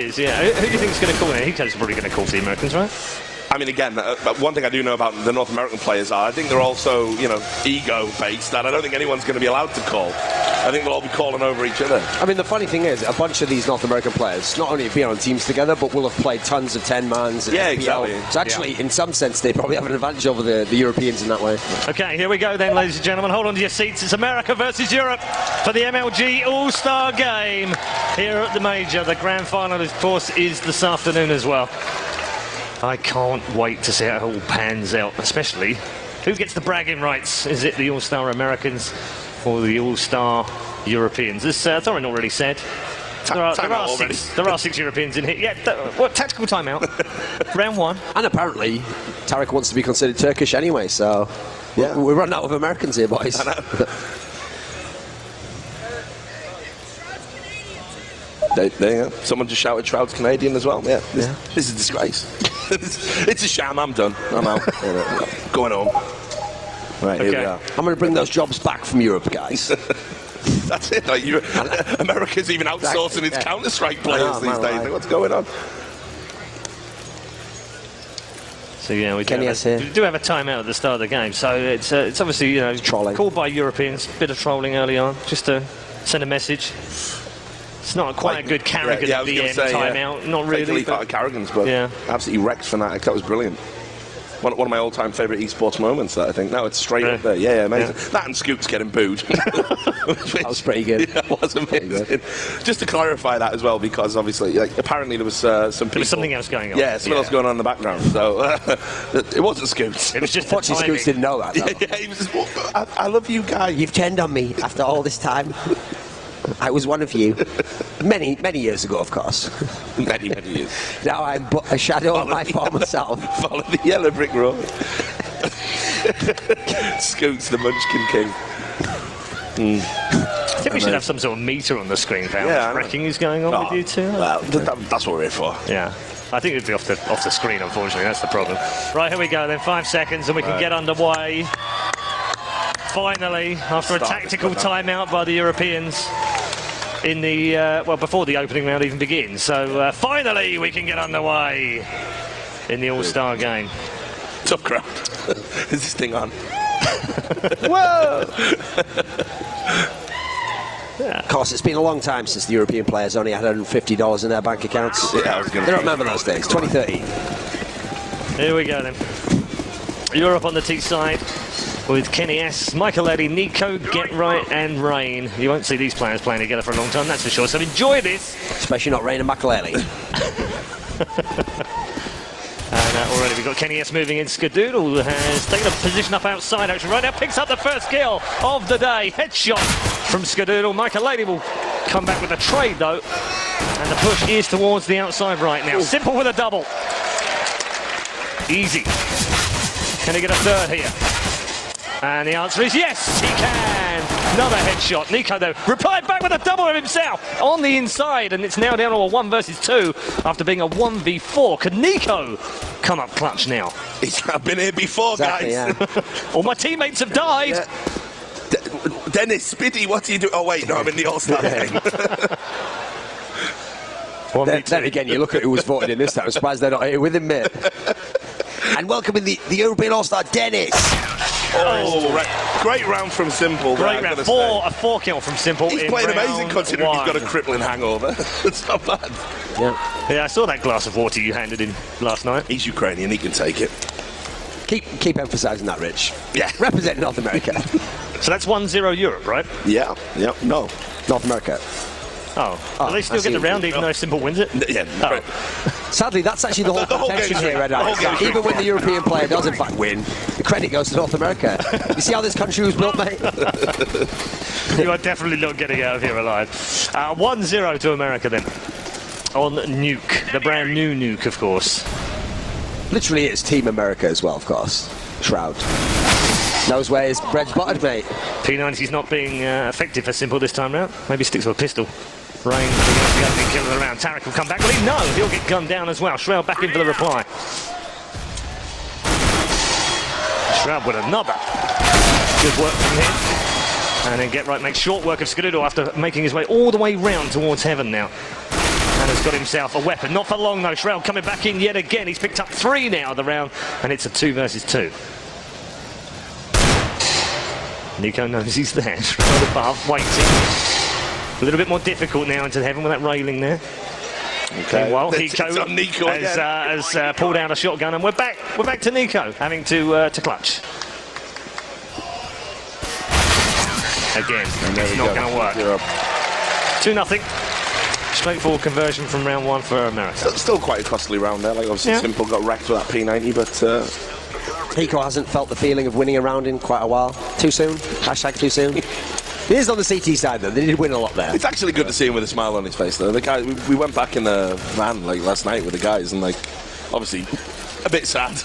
Yeah, who do you think is going to call it? Hiko's probably going to call for the Americans, right? I mean, again, one thing I do know about the North American players I think they're also, ego-based, and I don't think anyone's going to be allowed to call. I think they'll all be calling over each other. I mean, the funny thing is, a bunch of these North American players not only have been on teams together, but will have played tons of 10-mans. Yeah, FPL. exactly. So actually, in some sense, they probably have an advantage over the Europeans in that way. Okay, here we go then, ladies and gentlemen. Hold on to your seats. It's America versus Europe for the MLG All-Star Game here at the Major. The grand final, of course, is this afternoon as well. I can't wait to see how it all pans out, especially who gets the bragging rights. Is it the All-Star Americans or the All-Star Europeans? As Thorin already said, there are six Europeans in here. Yeah, what tactical timeout? Round one. And apparently, Tarek wants to be considered Turkish anyway, so yeah, we're running out of Americans here, boys. There you go. Someone just shouted Shroud's Canadian as well. Yeah, this is a disgrace. It's a sham. I'm done. I'm out. Going home. Right, here we are. I'm going to bring those jobs back from Europe, guys. That's it. Like America's even outsourcing its Counter-Strike players these days. Like, what's going on? So yeah, we do have a timeout at the start of the game. So it's obviously trolling. Called by Europeans. Bit of trolling early on, just to send a message. It's not quite a good Carrigan at the end timeout. Not really. Out of Carrigan's, but absolutely wrecked Fnatic. That was brilliant. One of my all-time favourite esports moments, that I think. Now it's straight up there. Yeah, amazing. Yeah. That and Scoops getting booed. That was pretty good. Yeah, it was amazing. Just to clarify that as well, because obviously, apparently there was some people... There was something else going on. Yeah, something else going on in the background. So it wasn't Scoops. It was just Fortunately, Scoops didn't know that. Yeah, he was just, I love you guys. You've turned on me after all this time. I was one of you. Many years ago, of course. Many years. Now I'm but a shadow of my former self. Follow the yellow brick road. Scoots, the Munchkin King. I think we should have some sort of meter on the screen for how much wrecking is going on with you two. Well, that's what we're here for. Yeah. I think it'd be off the screen, unfortunately. That's the problem. Right, here we go then. 5 seconds and we can get underway. Finally, after a tactical timeout by the Europeans in the, before the opening round even begins. So finally we can get underway in the All-Star Game. Tough crowd. Is this thing on? Whoa! Of course, it's been a long time since the European players only had $150 in their bank accounts. Yeah, I was going to. They don't remember those days. 2013. Here we go then. Europe on the T side with Kenny S, Michael Eddy, Nico, Get Right, and Rain. You won't see these players playing together for a long time, that's for sure. So enjoy this. Especially not Rain and Makaleli. And already we've got Kenny S moving in. Skadoodle has taken a position up outside, actually. Right now picks up the first kill of the day. Headshot from Skadoodle. Michael Eddy will come back with a trade, though. And the push is towards the outside right now. Simple with a double. Easy. Can he get a third here? And the answer is yes, he can. Another headshot. Nico, though, replied back with a double of himself on the inside, and it's now down to a 1 versus 2 after being a 1v4. Can Nico come up clutch now? He's been here before, guys. Yeah. All my teammates have died. Yeah. Dennis, Spiddy, what are you doing? Oh, wait, no, I'm in the All-Star game. Then again, you look at who was voted in this time. I'm surprised they're not here with him, mate. And welcoming the European All-Star, Dennis. Oh, great round from Simple. Great round. A 4 kill from Simple. He's playing amazing considering he's got a crippling hangover. It's not bad. Yeah, I saw that glass of water you handed in last night. He's Ukrainian, he can take it. Keep emphasising that, Rich. Yeah. Representing North America. So that's 1-0 Europe, right? Yeah. No. North America. Well, they still get the round even though Simple wins it? Yeah. Oh. Sadly, that's actually the whole contention here, Red Eye. Even when the European player does in fact win, the credit goes to North America. You see how this country was built, mate? You are definitely not getting out of here alive. 1-0 to America then. On Nuke, the brand new Nuke, of course. Literally, it's Team America as well, of course. Shroud. Knows where his bread's buttered, mate. P90's not being effective for Simple this time round. Maybe sticks with a pistol. Rain against the opening kill of the round. Tarek will come back. Will he? No, he'll get gunned down as well. Shroud back in for the reply. Shroud with another good work from him. And then Get Right makes short work of Skadoodle after making his way all the way round towards heaven now. And has got himself a weapon. Not for long though. Shroud coming back in yet again. He's picked up 3 now of the round, and it's a 2 versus 2. Nico knows he's there. Shroud above, waiting. A little bit more difficult now into heaven with that railing there. Okay. Well, Nico has pulled out a shotgun, and we're back to Nico having to clutch. Again, it's not going to work. 2-0. Straightforward conversion from round 1 for America. Still quite a costly round there. Like obviously Simple got wrecked with that P90, but Hiko hasn't felt the feeling of winning a round in quite a while. Too soon? Hashtag too soon. It is on the CT side though. They did win a lot there. it's actually good to see him with a smile on his face though. The guy, we went back in the van like last night with the guys, and like obviously a bit sad.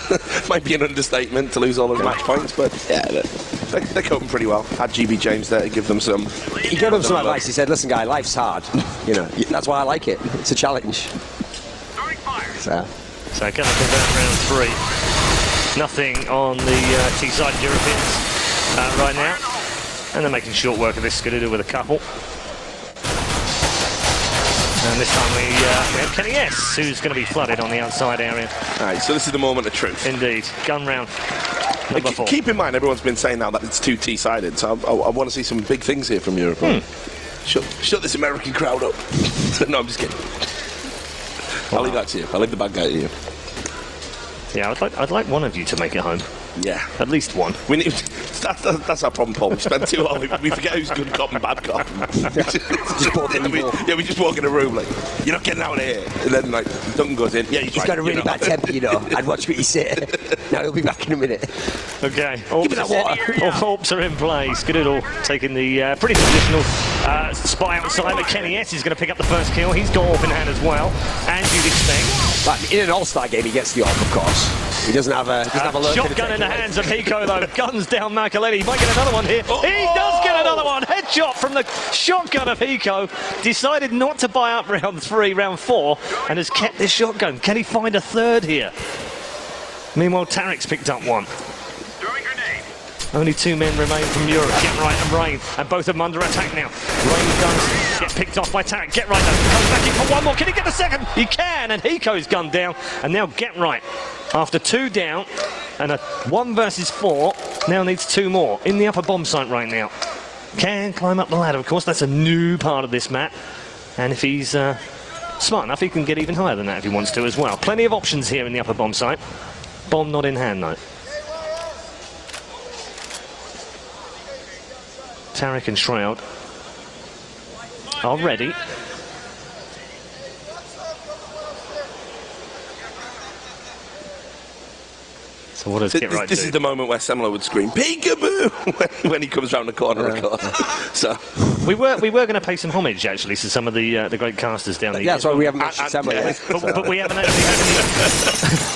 Might be an understatement to lose all those match points, but yeah, they're coping pretty well. Had GB James there to give them some. He gave them some advice. He said, "Listen, guy, life's hard. You know, that's why I like it. It's a challenge." So can they convert round 3? Nothing on the T-side Europeans right now. And they're making short work of this. Going to do with a couple. And this time we have Kenny S, who's going to be flooded on the outside area. All right, so this is the moment of truth. Indeed. Gun round number 4. Keep in mind, everyone's been saying now that it's too T-sided, so I want to see some big things here from Europe. Shut this American crowd up. No, I'm just kidding. I'll leave that to you. I'll leave the bad guy to you. Yeah, I'd like one of you to make it home. Yeah. At least one. We need. That's our problem, Paul. We spend too long. We forget who's good cop and bad cop. We just walk in a room like, you're not getting out of here. And then like, Duncan goes in. Yeah, he's got a really bad temper, you know. I'd watch what you say. Now he'll be back in a minute. Okay. All hopes are in place. Goodall taking the pretty traditional spot outside, but Kenny S is going to pick up the first kill. He's got AWP in hand as well, as you'd expect. But in an all-star game, he gets the AWP, of course. He doesn't have a shotgun in the hands of Hiko though. Guns down Makaletti. He might get another one here. He does get another one. Headshot from the shotgun of Hiko. Decided not to buy up round 3, round 4, and has kept this shotgun. Can he find a third here? Meanwhile, Tarek's picked up one. Only 2 men remain from Europe. Get right and Rain, and both of them under attack now. Rain does get picked off by Tarek. Get right though. Comes back in for one more. Can he get the second? He can, and Hiko's gunned down. And now Get Right, after 2 down and a 1 versus 4, now needs 2 more in the upper bomb site right now. Can climb up the ladder, of course. That's a new part of this map. And if he's smart enough, he can get even higher than that if he wants to as well. Plenty of options here in the upper bomb site. Bomb not in hand though. Tarek and Shroud are ready. So what does Get Right This do? is the moment where Semler would scream peekaboo when he comes round the corner, of course. So we were going to pay some homage actually to some of the great casters down there. Yeah, that's why we haven't mentioned Semler yet. But we haven't actually had any.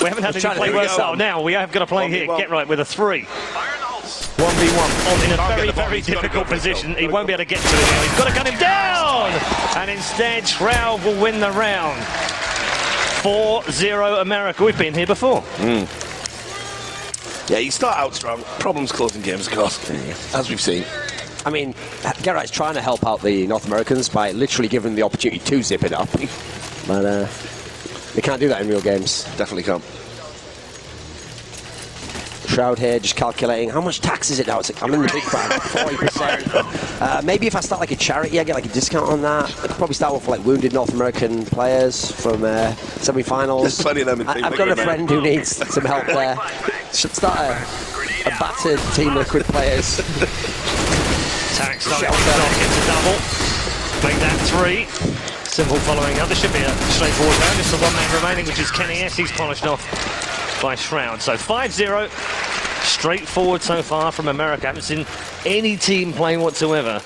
We haven't had any play well. Now we have got to play here. Get Right with a 3. 1v1 in a very difficult position. He won't be able to get to it now. He's got to gun him down! And instead, Shroud will win the round. 4-0 America. We've been here before. Yeah, you start out strong. Problems closing games, of course, as we've seen. I mean, Get Right's trying to help out the North Americans by literally giving them the opportunity to zip it up. But they can't do that in real games. Definitely can't. Shroud here, just calculating how much tax is it now. It's like, I'm in the big crowd, 40%. Maybe if I start like a charity, I get like a discount on that. I could probably start with like wounded North American players from semi-finals. There's plenty of them. I've got a friend who needs some help there. Should start a battered Team Liquid players. Tarek starting gets a double. Make that 3. Simple following up. There should be a straightforward round. Just the 1 man remaining, which is Kenny S. He's polished off by Shroud. So 5-0, straightforward so far from America. Haven't seen any team play whatsoever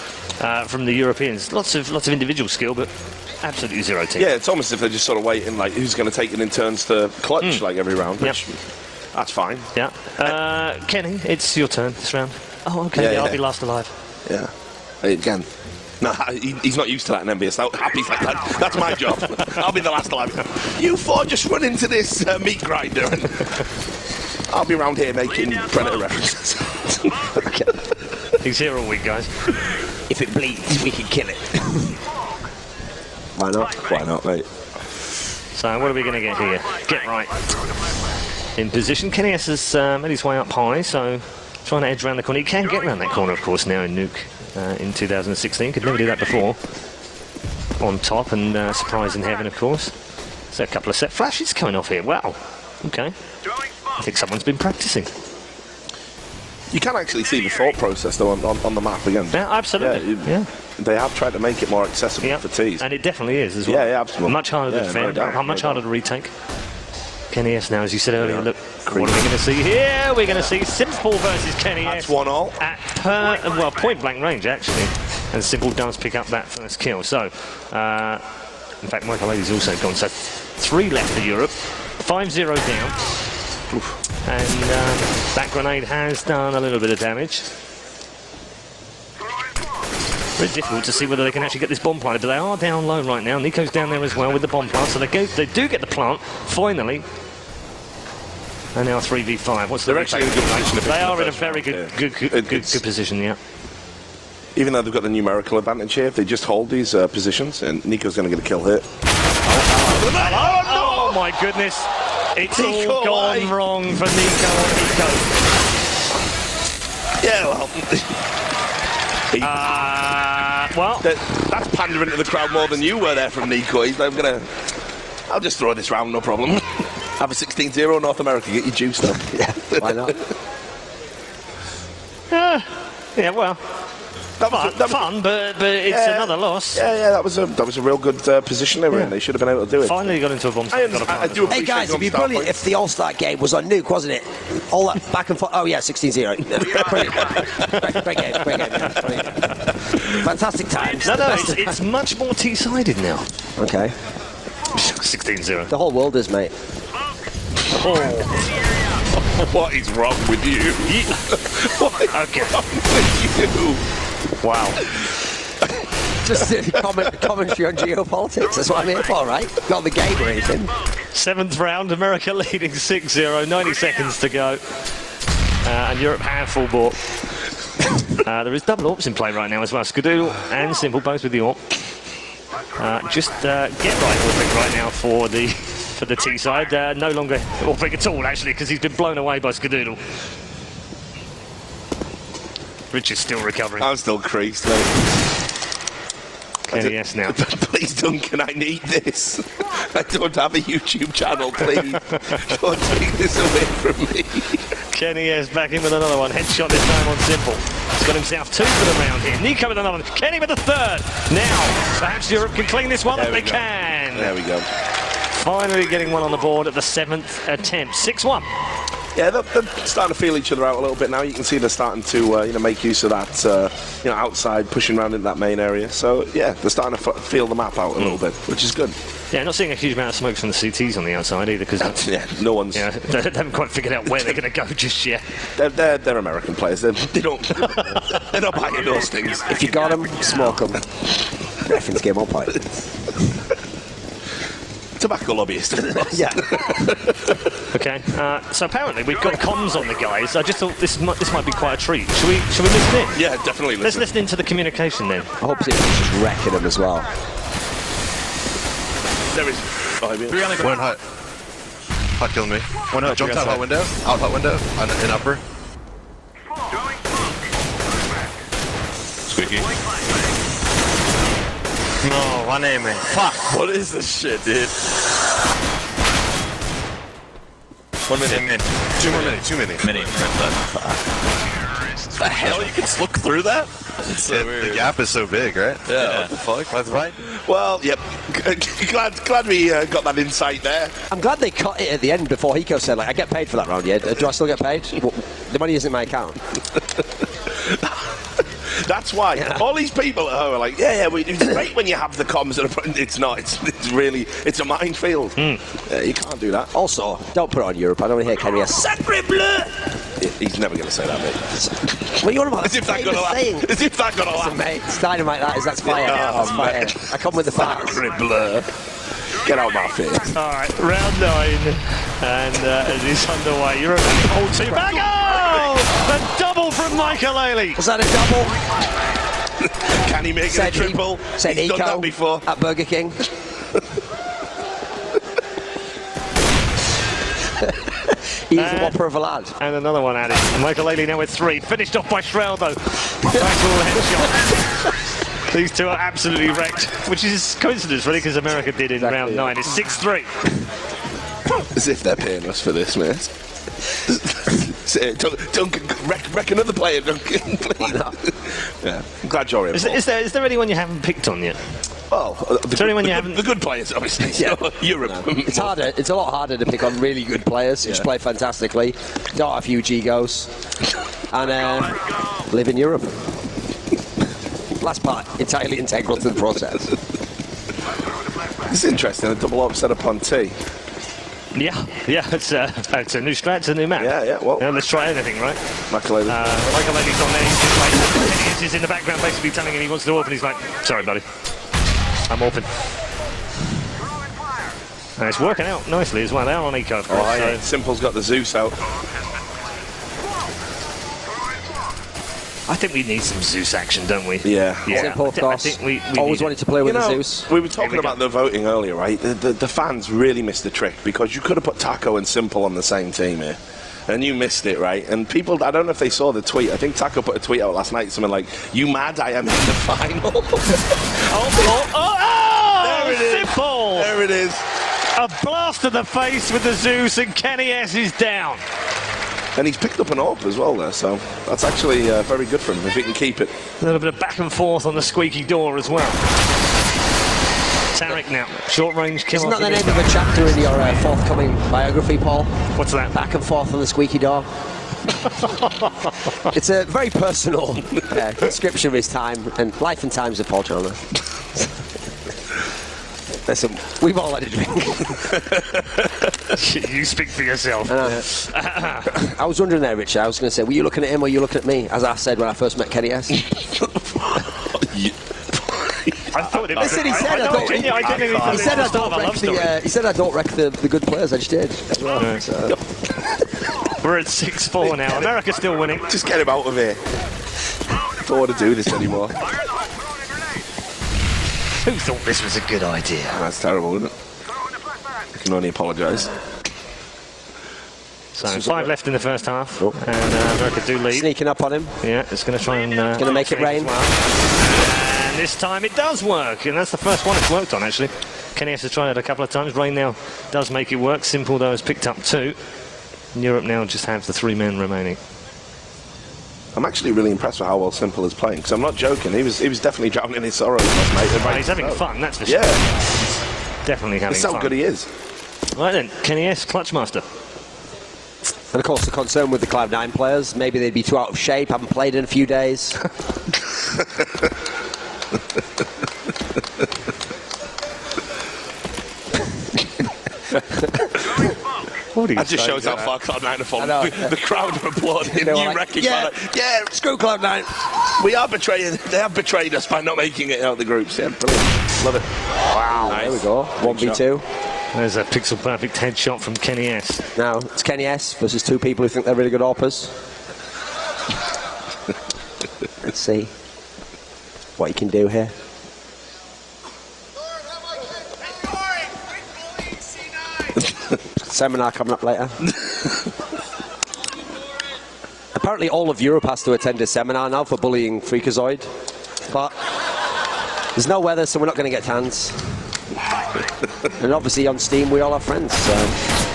from the Europeans. Lots of individual skill, but absolutely 0 team. Yeah, it's almost as if they're just sort of waiting, like who's going to take it in turns to clutch like every round. Which, that's fine. Yeah. Kenny, it's your turn this round. Oh, okay. I'll be last alive. Yeah. Again. No, he's not used to that in NBA. So happy for that. That's my job. I'll be the last alive. You 4 just run into this meat grinder, and I'll be around here making Predator references. Okay. He's here all week, guys. If it bleeds, we can kill it. Why not? Why not, mate? So what are we going to get here? Get right in position. Kenny S has made his way up high, so trying to edge around the corner. He can get around that corner, of course, now in Nuke in 2016. Could never do that before. On top and surprise in heaven, of course. So a couple of set flashes coming off here. Wow. Okay. I think someone's been practicing. You can actually see the thought process though on the map again. Yeah, absolutely. Yeah. They have tried to make it more accessible for tees. And it definitely is as well. Yeah, absolutely. Much harder to defend, much harder to retake. Kenny S now, as you said earlier, look, what are we going to see here? We're going to see Simple versus Kenny S. That's 1-all. At point blank range, actually. And Simple does pick up that first kill. So, in fact, Michael Lady's also gone. So, 3 left for Europe. 5-0 down. Oof. And that grenade has done a little bit of damage. Very difficult to see whether they can actually get this bomb planted, but they are down low right now. Nico's down there as well with the bomb plant, so they do get the plant, finally. And now 3v5. What's They're actually in a good position. They are in a very good position, yeah. Even though they've got the numerical advantage here, if they just hold these positions, and Nico's going to get a kill here. Oh my goodness. It's all gone wrong for Nico on Nico. Yeah, well, that's pandering to the crowd more than you were there from Nico. He's like, I'll just throw this round, no problem. Have a 16-0 North America, get your juice though. Yeah, why not? Yeah, well, fun, but it's another loss. Yeah, that was a real good position they were in. They should have been able to do it. Finally got into a bomb. Hey guys, it'd be brilliant if the All-Star game was on Nuke, wasn't it? All that back and forth. Oh yeah, 16-0. Great game. Brilliant. Fantastic times. No, it's much more T-sided now. Okay. 16-0. The whole world is, mate. What is wrong with you? What is wrong with you? Wow. Just commentary on geopolitics. That's what I'm here for, right? Not the game or anything. 7th round, America leading 6-0. 90 seconds to go. And Europe have full ball. There is double AWPs in play right now as well. Skadoodle and Simple both with the AWP. Just get right AWPing right now for the T side. No longer AWPing at all, actually, because he's been blown away by Skadoodle. Rich is still recovering. I'm still creased, mate. Kenny S now. Please, Duncan, I need this. I don't have a YouTube channel, please. Don't take this away from me. Kenny S back in with another one. Headshot this time on Simple. He's got himself 2 for the round here. Nico with another one. Kenny with the 3rd. Now, perhaps Europe can clean this one. They can. There we go. Finally getting one on the board at the 7th attempt. 6-1. Yeah, they're starting to feel each other out a little bit now. You can see they're starting to make use of that, outside, pushing around into that main area. So, yeah, they're starting to feel the map out a little bit, which is good. Yeah, not seeing a huge amount of smokes from the CTs on the outside either, because no one's. Yeah, they haven't quite figured out where they're going to go just yet. They're American players. They're not buying those things. If you got them, smoke them. Everything's game on point. Tobacco lobbyist. Yeah. Okay, so apparently we've got comms on the guys. I just thought this might be quite a treat. Should we listen in? Yeah, definitely listen. Let's listen into the communication then. I hope it's just wrecking them as well. There is 5 minutes. One hot. Hot killing me. One out. Jumped out hot window. Out hot window. In upper. Squeaky. No, one aiming. Fuck. What is this shit, dude? 1 minute. 2 more minutes. 2 minutes. Mini. The hell? You can look through that? The gap is so big, right? Yeah. What the fuck? That's right. Well, yep. Glad we got that insight there. I'm glad they cut it at the end before Hiko said, I get paid for that round, yeah? Do I still get paid? Well, the money isn't in my account. That's why all these people at home are like, it's great when you have the comms. It's not. It's a minefield. You can't do that. Also, don't put it on Europe. I don't want to hear Kenny S. Sacre bleu! He's never going to say that, mate. What are you on about? As if that's going to laugh. As if that's going to laugh. Mate, it's dynamite that is. That's fire. That's fire. I come with the fire. Sacre bleu. Get out of my face. All right, round 9, and it is underway. Europe hold 2 back. Oh! The double from Michael Ailey. Was that a double? Can he make it a triple? Said He's Eco done that before. at Burger King. He's a whopper of a lad. And another one added. Michael Ailey now with 3. Finished off by Shrell, though. Backdoor headshot. These two are absolutely wrecked, which is coincidence, really, because America did in round 9. It's 6-3. As if they're paying us for this, mate. Duncan, wreck another player, Duncan, please. Yeah, I'm glad you're here. Is there anyone you haven't picked on yet? Well, the good players, obviously. Yeah. So, Europe. No. It's harder. It's a lot harder to pick on really good players which play fantastically, don't have huge egos, and live in Europe. Last part, entirely integral to the process. It's interesting. A double upset upon T. Yeah, it's a new strat, it's a new map. Yeah. Well, let's try anything, right? Michael Ailey. Michael Ailey's on there. He's just like, he's in the background, basically telling him he wants to open. He's like, "Sorry, buddy, I'm open." And it's working out nicely as well. They're on eco. Of course, Yeah. Simple's got the Zeus out. I think we need some Zeus action, don't we? Yeah. Simple, of course. I think we always need wanted to play with You know, the Zeus. we were talking Here we about go. the voting earlier, right? The fans really missed the trick because you could have put Taco and Simple on the same team here. And you missed it, right? And people, I don't know if they saw the tweet. I think Taco put a tweet out last night, something like, "You mad? I am in the final." There it is. Simple. There it is. A blast to the face with the Zeus, and Kenny S is down. And he's picked up an AWP as well there, so that's actually very good for him if he can keep it. A little bit of back and forth on the squeaky door as well. Tarek now, short range kill. Isn't that the name of a chapter in your forthcoming biography, Paul? What's that? Back and forth on the squeaky door. It's a very personal description of his time and life and times of Paul Chandler. Listen, we've all had a drink. You speak for yourself. I was wondering there, Richard. I was going to say, were you looking at him or were you looking at me? As I said when I first met Kenny S. I thought it was. Listen, he said I don't. He said I don't wreck the good players. I just did. Well, so. We're at 6-4 now. America's still winning. Just get him out of here. Don't want to do this anymore. Who thought this was a good idea? That's terrible, isn't it? I can only apologise. So 5 left in the first half, and America do lead. Sneaking up on him. Yeah, it's going to try and... Going to make it rain. And this time it does work, and that's the first one it's worked on, actually. Kenny has tried it a couple of times. Rain now does make it work. Simple, though, has picked up 2. Europe now just has the 3 men remaining. I'm actually really impressed with how well Simple is playing, because I'm not joking. He was definitely drowning in his sorrows last night. He's having fun, that's for sure. Yeah. Definitely having That's fun. how good he is. Right then, Kenny S, Clutchmaster. And of course, the concern with the Cloud9 players, maybe they'd be too out of shape, haven't played in a few days. That just shows how far Cloud9 have fallen. The crowd are applauding. They were You like, reckon yeah, yeah, screw Cloud9. we are betraying. They have betrayed us by not making it out of the groups. Yeah, brilliant. Love it. Wow, Nice. there we go. 1v2. There's a pixel perfect headshot from Kenny S. Now, it's Kenny S versus 2 people who think they're really good AWPers. Let's see what he can do here. Seminar coming up later. Apparently all of Europe has to attend a seminar now for bullying Freakazoid. But there's no weather, so we're not going to get tans. And obviously on Steam we all have friends, so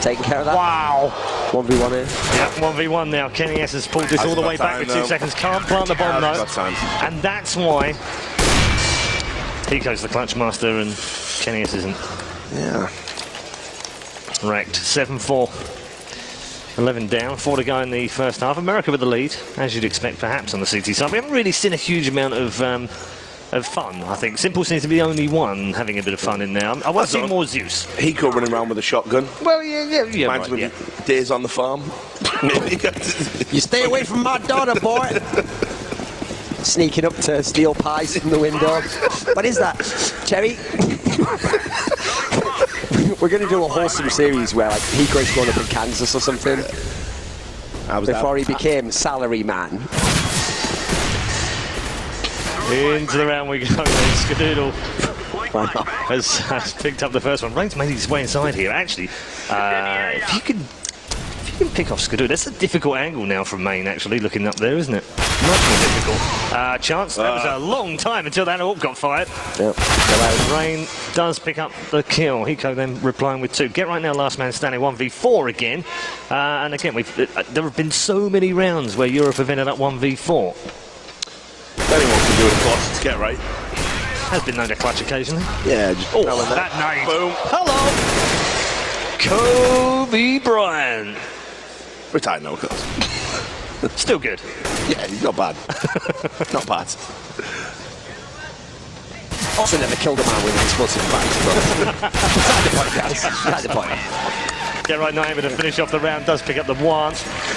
taking care of that. Wow. 1v1 here. Yeah, 1v1 now. Kenny S has pulled this all the way back with 2 seconds. Can't plant the bomb though. And that's why he goes the Clutchmaster and Kenny S isn't. Yeah. Wrecked. 7-4. 11 down, 4 to go in the first half. America with the lead, as you'd expect perhaps on the CT side. We haven't really seen a huge amount of fun, I think. Simple seems to be the only one having a bit of fun in there. I want to see more Zeus. Hiko running around with a shotgun. Well, yeah. Reminds me of days on the farm. You stay away from my daughter, boy! Sneaking up to steal pies from the window. What is that? Cherry? We're going to do a wholesome series where like Hiko's grown up in Kansas or something before he became salary man. Into the round we go. Skadoodle has picked up the first one. Rain's made his way inside here. Actually, if you You can pick off Skidoo. That's a difficult angle now from main, actually, looking up there, isn't it? Much more difficult. Chance, that was a long time until that AWP got fired. Yep. Rain does pick up the kill. Hiko then replying with 2. Get right now, last man standing 1v4 again. And again, there have been so many rounds where Europe have ended up 1v4. Anyone can do it, of course. It's get right. Has been known to clutch occasionally. Yeah, just that name. Boom. Hello! Kobe Bryant. Retired now, of course. Still good. Yeah, he's not bad. Not bad. Also never killed a man with an explosive bags, but beside the point, guys. Beside the point. Yeah, right now, able to finish off the round, does pick up the one.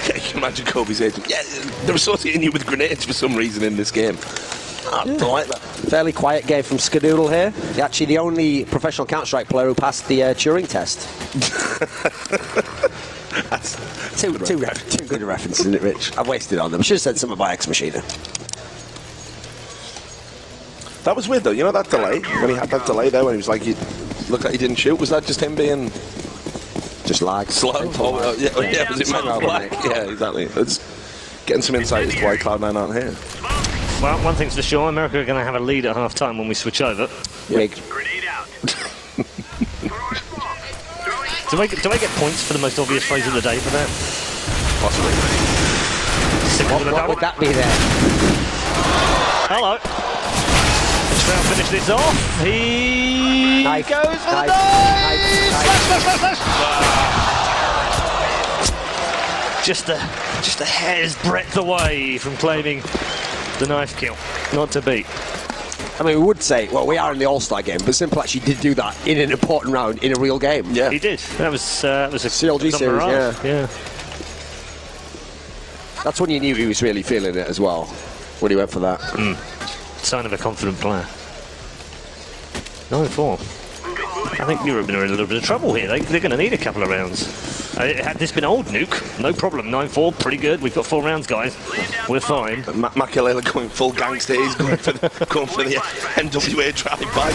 Yeah, you can imagine Kobe's age. Yeah, they're associating you with grenades for some reason in this game. I don't like that. Fairly quiet game from Skadoodle here. He's actually the only professional Counter-Strike player who passed the Turing test. That's Too good a reference, isn't it, Rich? I've wasted on them. Should have said something about Ex Machina. That was weird though, you know that delay? When he had that delay there when he was like, he looked like he didn't shoot, was that just him being just lag? slow? Yeah, was it man black? Yeah, exactly. It's getting some insight as to why Cloud9 aren't here. Well, one thing's for sure, America are going to have a lead at half-time when we switch over. Rigged. Grenade out. Do I get points for the most obvious phrase of the day for that? Possibly. What would that be there? Hello. Shroud finish this off. He Knife. goes for the Knife. dive. Knife. Slash. Just a hair's breadth away from claiming the knife kill. Not to beat. I mean, we would say, well, we are in the All-Star game, but Simple actually did do that in an important round in a real game. Yeah. He did. That was a CLG series, yeah. That's when you knew he was really feeling it as well, when he went for that. Sign of a confident player. 9-4. I think Europe are in a little bit of trouble here. They're going to need a couple of rounds. Had this been old Nuke, no problem. 9-4, pretty good. We've got 4 rounds, guys. We're fine. Makalele going full gangster. He's going for the NWA drive-by.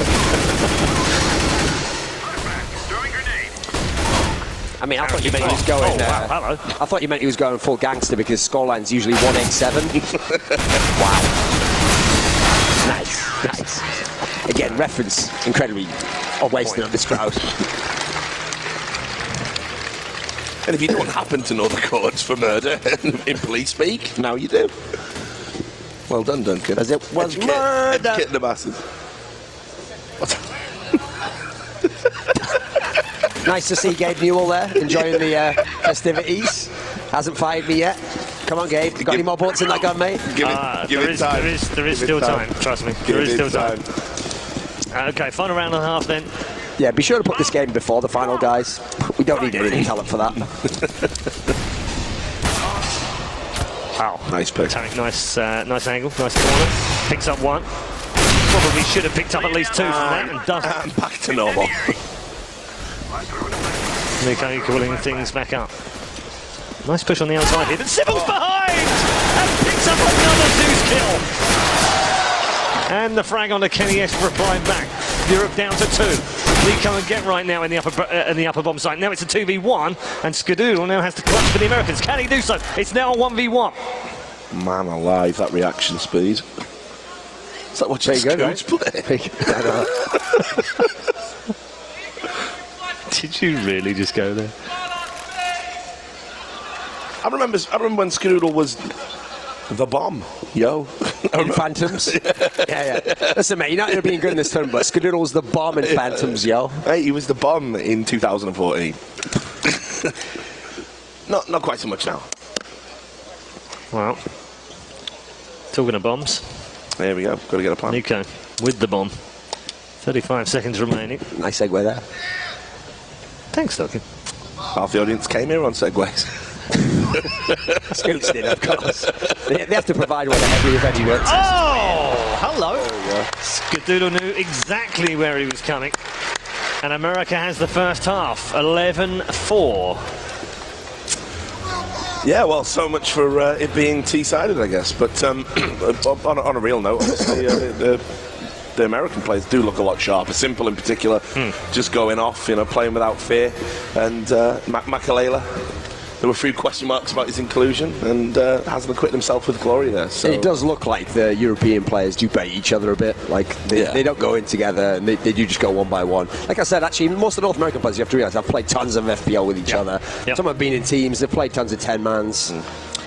I mean, I thought you meant he was going. Wow, hello. I thought you meant he was going full gangster because scoreline's usually 187. Wow. Nice. Again, reference incredibly wasted on this crowd. And if you don't happen to know the codes for murder in police speak, now you do. Well done, Duncan. As it was murder. Educating the masses. Nice to see Gabe Newell there, enjoying the festivities. Hasn't fired me yet. Come on, Gabe. Got any more bullets in that gun, mate? Give it time. There is still time. Trust me. There is still time. Okay, final round and a half then. Yeah, be sure to put this game before the final, guys. We don't need any talent for that. Wow. Nice pick. Tarek, nice angle, nice corner. Picks up one. Probably should have picked up at least 2 from that and doesn't. And back to normal. Nico equaling things back up. Nice push on the outside here, but Sybil's behind! And picks up another Zeus kill! And the frag on the Kenny S replying back. Europe down to 2. Nico and Get right now in the upper bomb site. Now it's a 2v1, and Skadoodle now has to clutch for the Americans. Can he do so? It's now a 1v1. Man alive, that reaction speed. Is that what you Scoots play? Did you really just go there? I remember when Skadoodle was the bomb, yo. In Phantoms? yeah. Listen, mate, you're not going to be good in this tournament, but Skadoodle was the bomb in Phantoms, yo. Hey, he was the bomb in 2014. Not quite so much now. Well, talking of bombs. There we go. Got to get a plan. Nico with the bomb. 35 seconds remaining. Nice segue there. Thanks, Duncan. Half the audience came here on segways. Scoots did, of course. They have to provide where the heavy event he works. Oh, hello. Skadoodle knew exactly where he was coming. And America has the first half, 11-4. Yeah, well, so much for it being T-sided, I guess. But on a real note, obviously, the American players do look a lot sharper. Simple in particular, just going off, playing without fear. And Makalele there were a few question marks about his inclusion, and hasn't acquitted himself with glory there. So It does look like the European players do bait each other a bit. Like they don't go in together, and they do just go one by one. Like I said, actually, most of the North American players, you have to realise, have played tons of FPL with each other. Some have been in teams. They've played tons of 10-mans.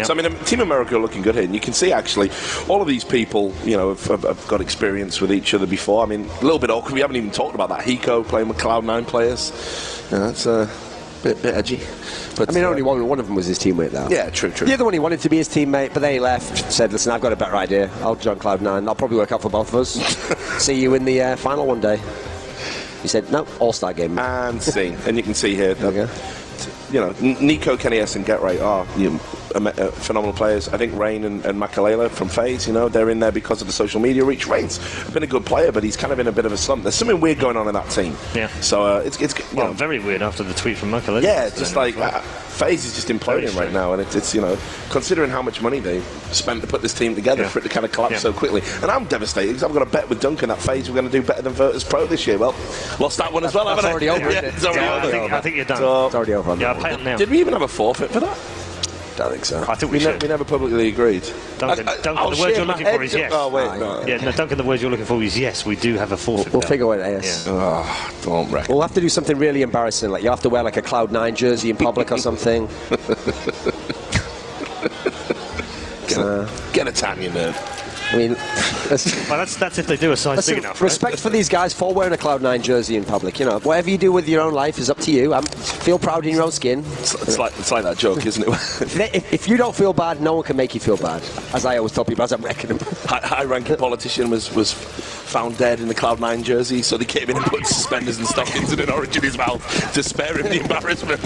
So, I mean, Team America are looking good here, and you can see, actually, all of these people, you know, have got experience with each other before. I mean, a little bit awkward. We haven't even talked about that. Hiko playing with Cloud9 players. That's a bit edgy. But I mean, only one of them was his teammate, though. Yeah, true. The other one, he wanted to be his teammate, but then he left, said, listen, I've got a better idea. I'll join Cloud9. That'll probably work out for both of us. See you in the final one day. He said, no, all-star game. And see. And you can see here, Okay. you know, Nico, Kenny S and Get Right are phenomenal players. I think Rain and Makalele from FaZe, you know, they're in there because of the social media reach. Rain's been a good player, but he's kind of in a bit of a slump. There's something weird going on in that team. Yeah. So it's well, very weird after the tweet from Michael. Yeah, it's just like FaZe is just imploding right now, and it's you know, considering how much money they spent to put this team together for it to kind of collapse so quickly. And I'm devastated because I've got a bet with Duncan that FaZe we're going to do better than Virtus Pro this year. Well, lost that one as well, haven't I? already over, isn't it? It's already over. I think you're done. So, It's already over on Yeah, that pay one. them now. did we even have a forfeit for that? Don't think so. I think we should. We never publicly agreed. Duncan, Duncan, I'll the word shave you're my looking for head. is yes. Oh, wait, no. Yeah, no, Duncan, the word you're looking for is yes, we do have a forfeit. We'll now. figure what it is. Yeah. Oh, don't wreck. We'll have to do something really embarrassing. Like, you have to wear like a Cloud9 jersey in public or something. Get a tan, you nerd. I mean, Well, that's if they do a size listen, big enough. Right? respect for these guys for wearing a Cloud9 jersey in public. You know, whatever you do with your own life is up to you. Feel proud in your own skin. It's like that joke, isn't it? If you don't feel bad, no one can make you feel bad. As I always tell people as I'm wrecking them. High-ranking politician was found dead in the Cloud9 jersey, so they came in and put suspenders and stockings and an orange in his mouth to spare him the embarrassment.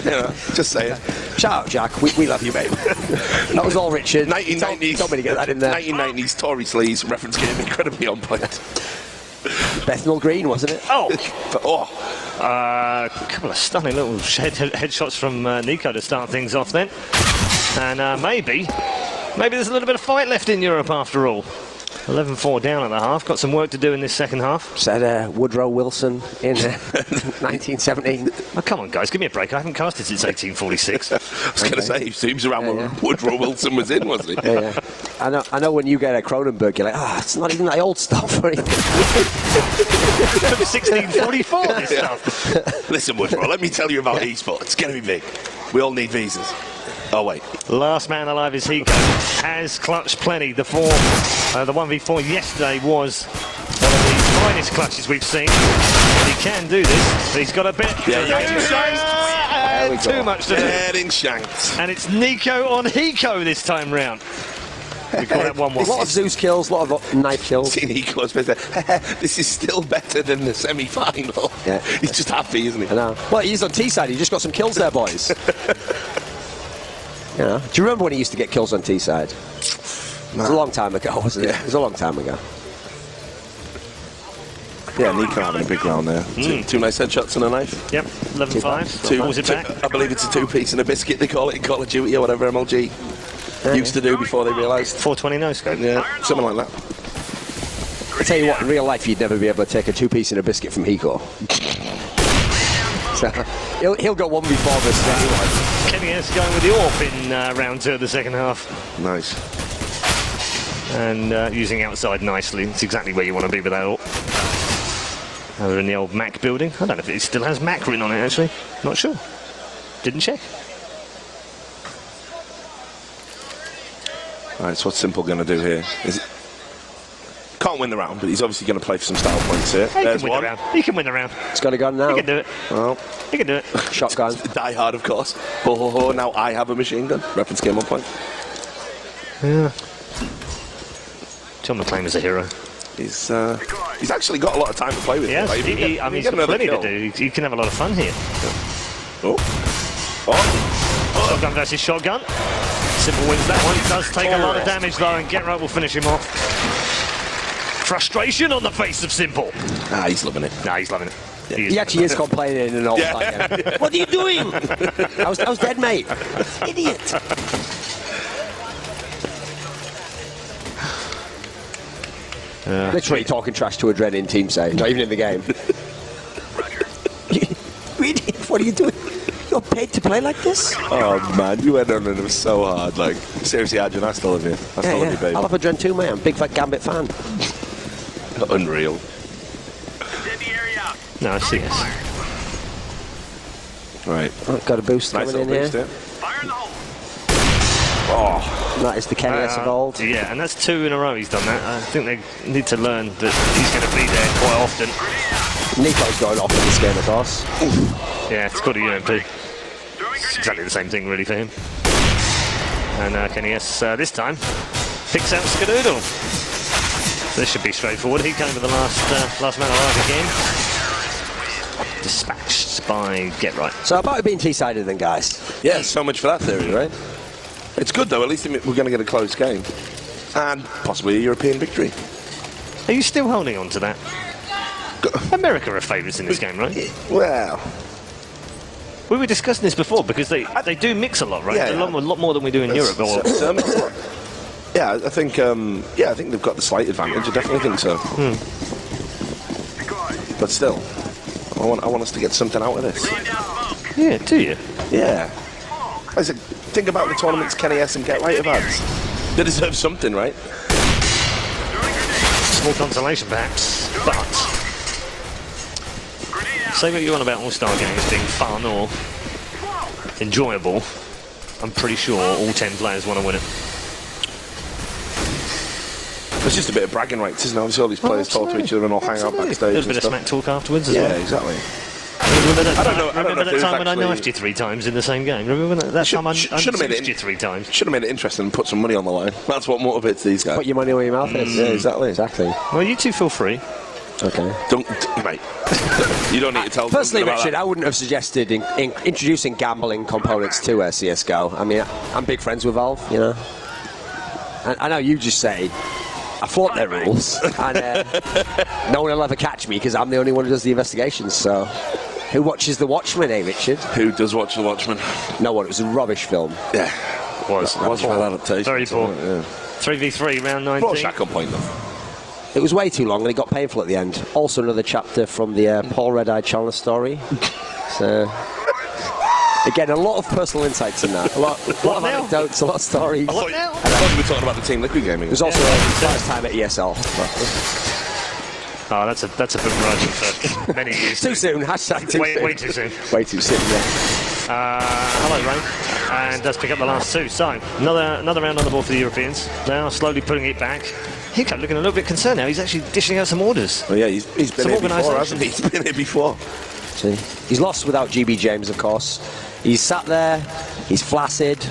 You know, just saying. Shout out, Jack. We love you, mate. That was all Richard. 1990s. Told me to get that in there. 1990s Tory sleeves reference game incredibly on point. Bethnal Green, wasn't it? Oh, But, a couple of stunning little headshots from Nico to start things off then. And maybe there's a little bit of fight left in Europe after all. 11-4 down at the half. Got some work to do in this second half. Said Woodrow Wilson in 1917. Oh, come on, guys, give me a break. I haven't casted since 1846. I was going to say, he was around when Woodrow Wilson was in, wasn't he? Yeah. I know when you get a Cronenberg, you're like, it's not even that old stuff or anything. 1644, this stuff. Listen, Woodrow, let me tell you about esports. It's going to be big. We all need visas. Oh, wait. Last man alive is Hiko. Has clutched plenty. The 1v4 yesterday was one of the finest clutches we've seen. But he can do this. He's got a bit. Too much to do. Getting shanked. And it's Nico on Hiko this time round. We call that 1-1. A lot of Zeus kills, a lot of knife kills. Seeing Nico's this is still better than the semi-final. Yeah. He's just happy, isn't he? I know. Well, he's on T-side. He just got some kills there, boys. You know, do you remember when he used to get kills on T-side? It was a long time ago, wasn't it? It was a long time ago. Yeah, Nico having a big round there. Two nice headshots and a knife. Yep, 11-5. Pulls it back. I believe it's a two-piece and a biscuit, they call it in Call of Duty or whatever MLG used to do before they realised. 420 no scope. Yeah, something like that. I tell you what, in real life, you'd never be able to take a two-piece and a biscuit from Hiko. So, he'll go 1v4 versus anyone. Kenny S going with the AWP in round 2 of the second half. Nice. And using outside nicely. It's exactly where you want to be with that AWP. Over in the old Mac building. I don't know if it still has Mac written on it, actually. Not sure. Didn't check. Alright, so what's Simple going to do here? Can't win the round, but he's obviously going to play for some style points here. He There's can win one. the round. He can win the round. It's got a gun now. He can do it. Well, He can do it. Shotgun. Die Hard, of course. Ho, ho, ho, now I have a machine gun. Reference game on point. Yeah. John McClane is a hero. He's actually got a lot of time to play with. Yes, Like, if he I mean, get he's got another plenty to kill. do. He can have a lot of fun here. Oh. Shotgun versus shotgun. Simple wins that one. He does take a lot of damage though, and Get Right will finish him off. Frustration on the face of Simple. Ah, he's loving it. Nah, he's loving it. He actually is complaining and all that. What are you doing? I was dead, mate. Idiot. Literally talking trash to a Dread in team say, not even in the game. What are you doing? got paid to play like this? Oh man, you went on and it was so hard. Like, seriously, Adrian, I still love you. I still love you, baby. I love Adrian too, mate. I'm a big fat Gambit fan. Unreal. No, I see us. Right. Oh, got a boost Nice coming little in boost here. there. Oh, That is the Kenny S of old. Yeah, and that's 2 in a row he's done that. I think they need to learn that he's going to be there quite often. Nico's going off in this game, of course. Yeah, it's called a UMP. It's exactly the same thing, really, for him. And Kenny S this time picks out Skadoodle. This should be straightforward. He came to the last man alive again. Dispatched by Get Right. So about it being T-sided then, guys. yeah, so much for that theory, right? It's good though, at least we're going to get a close game. And possibly a European victory. Are you still holding on to that? America are favourites in this game, right? Well, We were discussing this before because they do mix a lot, right? Yeah, A lot more than we do in Europe. Or, yeah, I think I think they've got the slight advantage. I definitely think so. But still, I want us to get something out of this. yeah, do you? Yeah. I said, think about the tournaments Kenny S and Get Right have had. They deserve something, right? Small consolation, perhaps, but say what you want about All-Star games being fun or enjoyable. I'm pretty sure all 10 players want to win it. It's just a bit of bragging rights, isn't it? Obviously, all these players talk to each other and all hang out A backstage. little bit of and smack stuff. talk afterwards as Yeah, well. exactly. Remember that I don't know if time when I actually- knifed you 3 times in the same game? Remember that time I should have made punched you it 3 times? Should have made it interesting and put some money on the line. That's what motivates these guys. Put your money where your mouth is. Yeah, exactly. Exactly. Well, you two feel free. Okay. Don't, mate. You don't need to tell. Personally, Duncan about Richard, that. I wouldn't have suggested in introducing gambling components to CSGO. I mean, I'm big friends with Valve, you know. And I know you just say, I flaunt their rules, and no one will ever catch me because I'm the only one who does the investigations. So, who watches The Watchmen, eh, Richard? Who does watch The Watchmen? No one. It was a rubbish film. Yeah. Was well adaptation. very poor. Yeah. 3v3 round Brought 19. Shaq on point though. It was way too long, and it got painful at the end. Also, another chapter from the Paul Red-Eye Chandler story. So, again, a lot of personal insights in that. A lot of now? anecdotes, a lot of stories. I thought you were talking about the Team Liquid gaming. It was also a first time at ESL. Oh, that's a boom rising for many years. Too soon. Hashtag too soon. Way too soon. Way too soon, yeah. Hello, Rain. And does pick up the last 2. So, another round on the board for the Europeans. Now, slowly putting it back. Hiccup looking a little bit concerned now. He's actually dishing out some orders. Oh yeah, he's been Some here before, organisation. hasn't he? He's been here before. See, he's lost without GB James, of course. He's sat there. He's flaccid.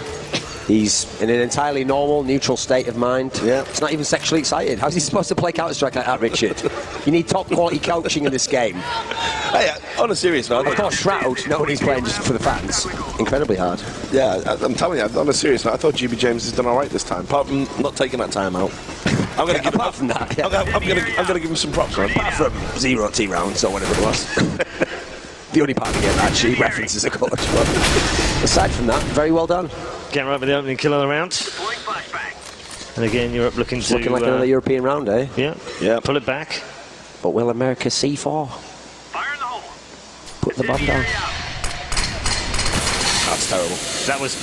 He's in an entirely normal, neutral state of mind. Yeah. He's not even sexually excited. How's he supposed to play Counter-Strike like that, Richard? You need top-quality coaching in this game. Hey, on a serious note, Of course, Shroud, knowing he's playing just for the fans, incredibly hard. yeah, I'm telling you, on a serious note, I thought GB James has done all right this time, apart from not taking that time out. I'm going to give Apart from that, yeah. I'm going to give him some props, man. Apart from 0 T rounds or whatever it was. The only part of the game that actually references a coach. But aside from that, very well done. Get right with the opening kill of the round. And again, Europe looking It's to... looking like another European round, eh? Yeah. Pull it back. But will America C4? Put the bomb down. That's terrible.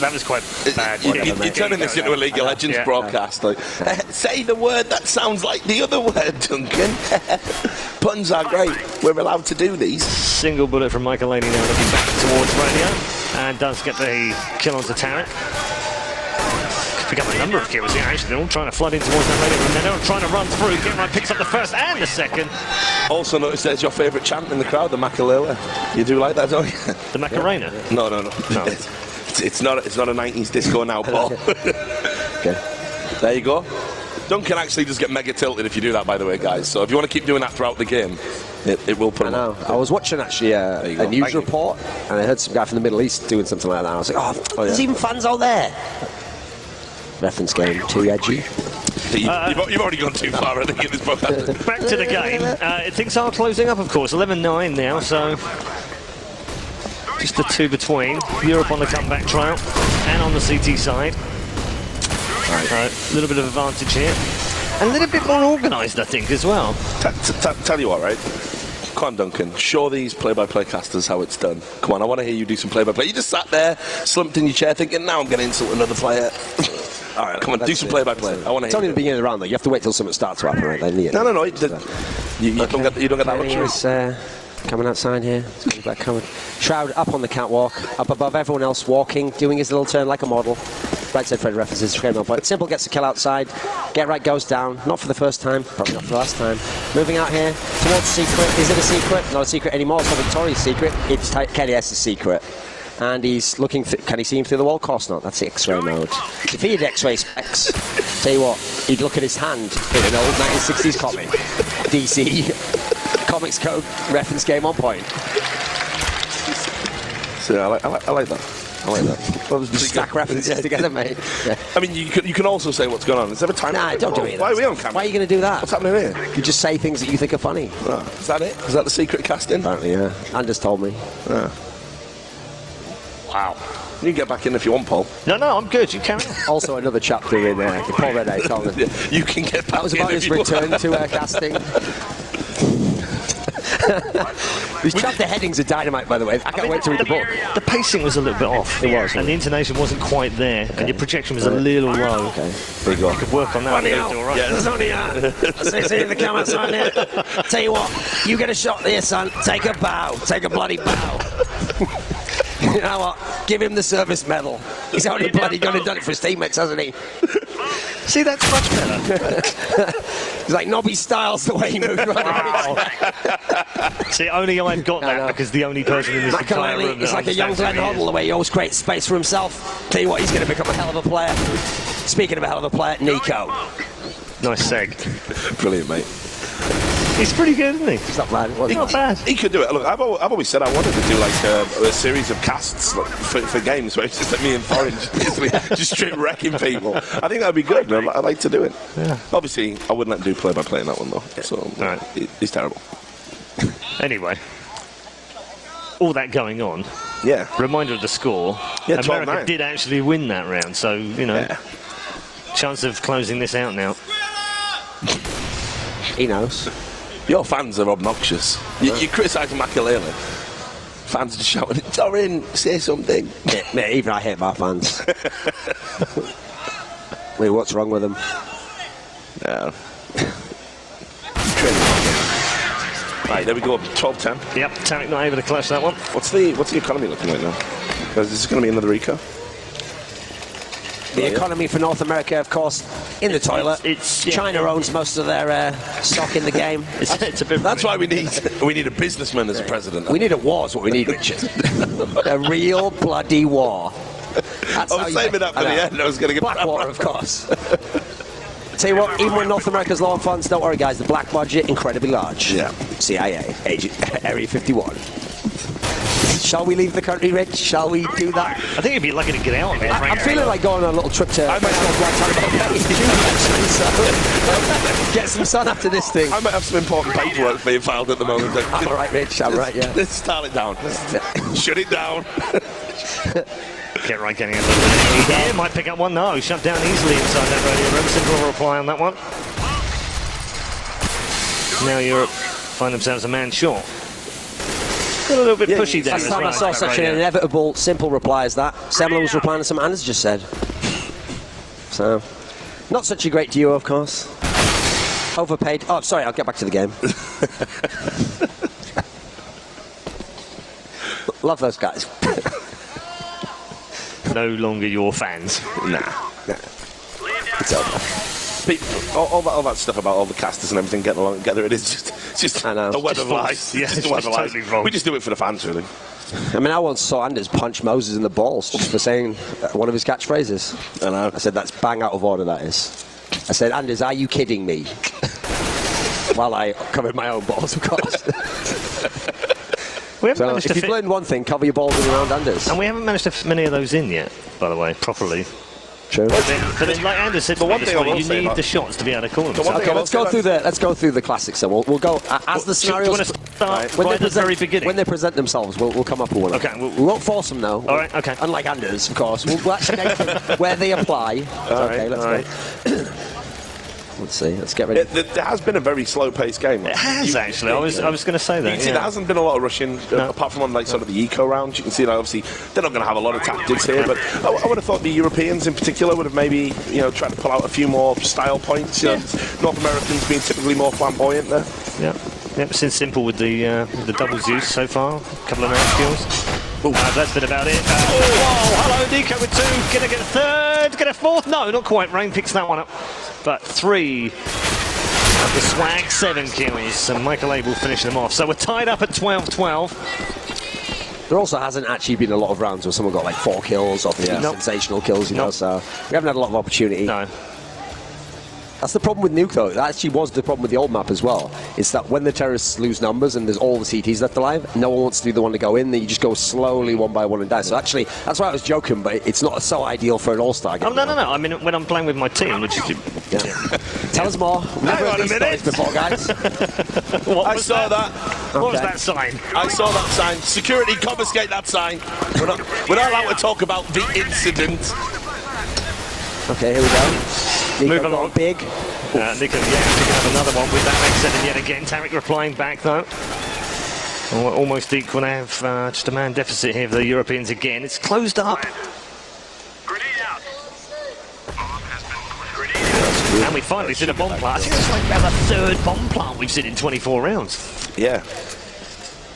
That was quite bad. You're turning this into a League of Legends Yeah. broadcast. Like, say the word that sounds like the other word, Duncan. Puns are great. We're allowed to do these. Single bullet from Michael Laney now looking back towards Radio. And does get the kill onto Tarek. Pick up a number of kills here, actually. They're all trying to flood in towards that radio. And they're all trying to run through. Get right picks up the first and the second. Also notice there's your favourite chant in the crowd, the Makalele. You do like that, don't you? The Macarena. No. It's not a 90s disco now, Paul. Okay. There you go. Duncan actually does get mega tilted if you do that, by the way, guys. So if you want to keep doing that throughout the game, it will put I him know. up. I was watching actually you a go. news Thank you. report, and I heard some guy from the Middle East doing something like that. And I was like, there's even fans out there. Reference game, too edgy. You've already gone too far, I think, in this podcast. Back to the game. Things are closing up, of course. 11-9 now, so just the 2 between. Europe on the comeback trail and on the CT side. A little bit of advantage here. And a little bit more organised, I think, as well. Tell you what, right? Come on, Duncan. Show these play-by-play casters how it's done. Come on, I want to hear you do some play-by-play. You just sat there, slumped in your chair, thinking, now I'm going to insult another player. All right, come on, do some play-by-play. I want to. It's only the beginning of the round, though. You have to wait till something starts to happen, right? Then, No. You don't get that luxury. Coming outside here. It's going back coming. Shroud up on the catwalk, up above everyone else, walking, doing his little turn like a model. Right side Fred references, frame on point. Simple gets the kill outside. Get right goes down. Not for the first time, probably not for the last time. Moving out here towards secret. Is it a secret? Not a secret anymore. It's not Victoria's secret. It's Kenny S's secret. And he's looking. Can he see him through the wall? Of course not. That's the X-ray mode. If he had X-ray specs, tell you what, he'd look at his hand in an old 1960s comic. DC Comics Code reference game on point. So I like that. I like that. Well, just stack references together, mate. Yeah. I mean, you can also say what's going on. Is there a time? Nah, don't do it. Why are we on camera? Why are you going to do that? What's happening here? You just say things that you think are funny. Oh, is that it? Is that the secret casting? Apparently, yeah. Anders told me. Yeah. Wow. You can get back in if you want, Paul. No, I'm good. You carry on. Also, another chapter in Paul Red told me. You can get back in. That was about his return to casting. These chapter headings are dynamite, by the way. I can't wait to read the book. The pacing was a little bit off. It was. And the intonation wasn't quite there. And your projection was a little low. Okay. There you go. You could work on that. See in the comments on here. Tell you what, you get a shot there, son. Take a bow. Take a bloody bow. You know what? Give him the service medal. He's only bloody gone and done it for his teammates, hasn't he? See, that's much better. He's like Nobby Styles the way he moves around. See, only I've got that because the only person in this entire room. It's like a young Glenn Hoddle, the way he always creates space for himself. Tell you what, he's going to become a hell of a player. Speaking of a hell of a player, Nico. Nice seg. Brilliant, mate. He's pretty good, isn't he? It's not bad. Not bad. He could do it. Look, I've always said I wanted to do like a series of casts for games where it's just like me and Orange just straight wrecking people. I think that'd be good. I'd like to do it. Yeah. Obviously, I wouldn't let him do play-by-play in that one though. So Right. He's terrible. Anyway, all that going on. Yeah. Reminder of the score. Yeah, America 12-9. did actually win that round, so chance of closing this out now. He knows. Your fans are obnoxious. You're criticising Makalele. Fans are just shouting, Dorin, say something. Mate, even I hate my fans. Wait, what's wrong with them? No. Right, there we go. 12-10. Yep, Tarek not able to clutch that one. What's the economy looking like now? Is this going to be another Rico? The economy for North America, of course, in the toilet. China owns most of their stock in the game. It's a bit. That's why we need a businessman as a president. We need a war is what we need, Richard. A real bloody war. That's I was saving that for the end. I was going to get Blackwater, of course. Tell you what, even when North America's low on funds, don't worry, guys. The black budget, incredibly large. Yeah. CIA, Area 51. Shall we leave the country, Rich? Shall we do that? I think you'd be lucky to get out of it. I'm feeling like going on a little trip to get some sun after this thing. I might have some important paperwork being filed at the moment. I'm all right, Rich. I'm right, yeah. Let's start it down. Shut it down. Get right, getting a little bit here. Might pick up one. No, shut down easily inside that radio room. Simple reply on that one. Now Europe find themselves a man short. Got a little bit pushy there. Last time I saw such an inevitable, simple reply as that. Semler was replying to something Anders just said. So, not such a great duo, of course. Overpaid. Oh, sorry, I'll get back to the game. Love those guys. No longer your fans. Nah. It's over. People, all that stuff about all the casters and everything getting along together, it is just a web of lies. Yeah, just a web of lies. totally wrong. We just do it for the fans, really. I mean, I once saw Anders punch Moses in the balls just for saying one of his catchphrases. I know. I said, that's bang out of order, that is. I said, Anders, are you kidding me? While I covered my own balls, of course. We haven't So managed if to you've learned one thing, cover your balls in around Anders. and we haven't managed to fit many of those in yet, by the way, properly. True. But then, like Anders said, one thing I will you say need about- the shots to be able to call them. one thing Okay, I will let's go say through the classics. So we'll go as the Do you scenarios. want to start When right they at the very beginning? when they present themselves, we'll come up with one. Okay, we won't force them though. All right, okay. Unlike Anders, of course, we'll actually make them where they apply. Okay, let's go. Let's see. Let's get ready. There has been a very slow-paced game. It has, actually. I was going to say that. You can see there hasn't been a lot of rushing, apart from on like sort of the eco rounds. You can see that obviously they're not going to have a lot of tactics here, but I would have thought the Europeans in particular would have maybe tried to pull out a few more style points. North Americans being typically more flamboyant there. Yeah. Yep, since simple with the doubles use so far. A couple of nice skills. That's been about it. Hello, Nico with 2. Gonna get a 3rd, get a 4th. No, not quite. Rain picks that one up. But 3 of the Swag 7 kills. And Michael Abel finishing them off. So we're tied up at 12-12. There also hasn't actually been a lot of rounds where someone got like 4 kills or 3 sensational kills, you know, so we haven't had a lot of opportunity. No. That's the problem with Nuke, though. That actually was the problem with the old map as well. Is that when the terrorists lose numbers and there's all the CTs left alive, no one wants to be the one to go in. Then you just go slowly one by one and die. So actually, that's why I was joking, but it's not so ideal for an all-star game. Oh, no. I mean, when I'm playing with my team, which is... Tell us more. Hang on a minute. Before, guys. I saw that. What was that sign? I saw that sign. Security, confiscate that sign. We're not allowed to talk about the incident. Okay, here we go. Nico Move along. Big. Nico, picking up another one with that next 7 yet again. Tarek replying back, though. Almost equal. They have just a man deficit here for the Europeans again. It's closed up. And we finally seen a bomb plant. I think it's like about the 3rd bomb plant we've seen in 24 rounds. Yeah.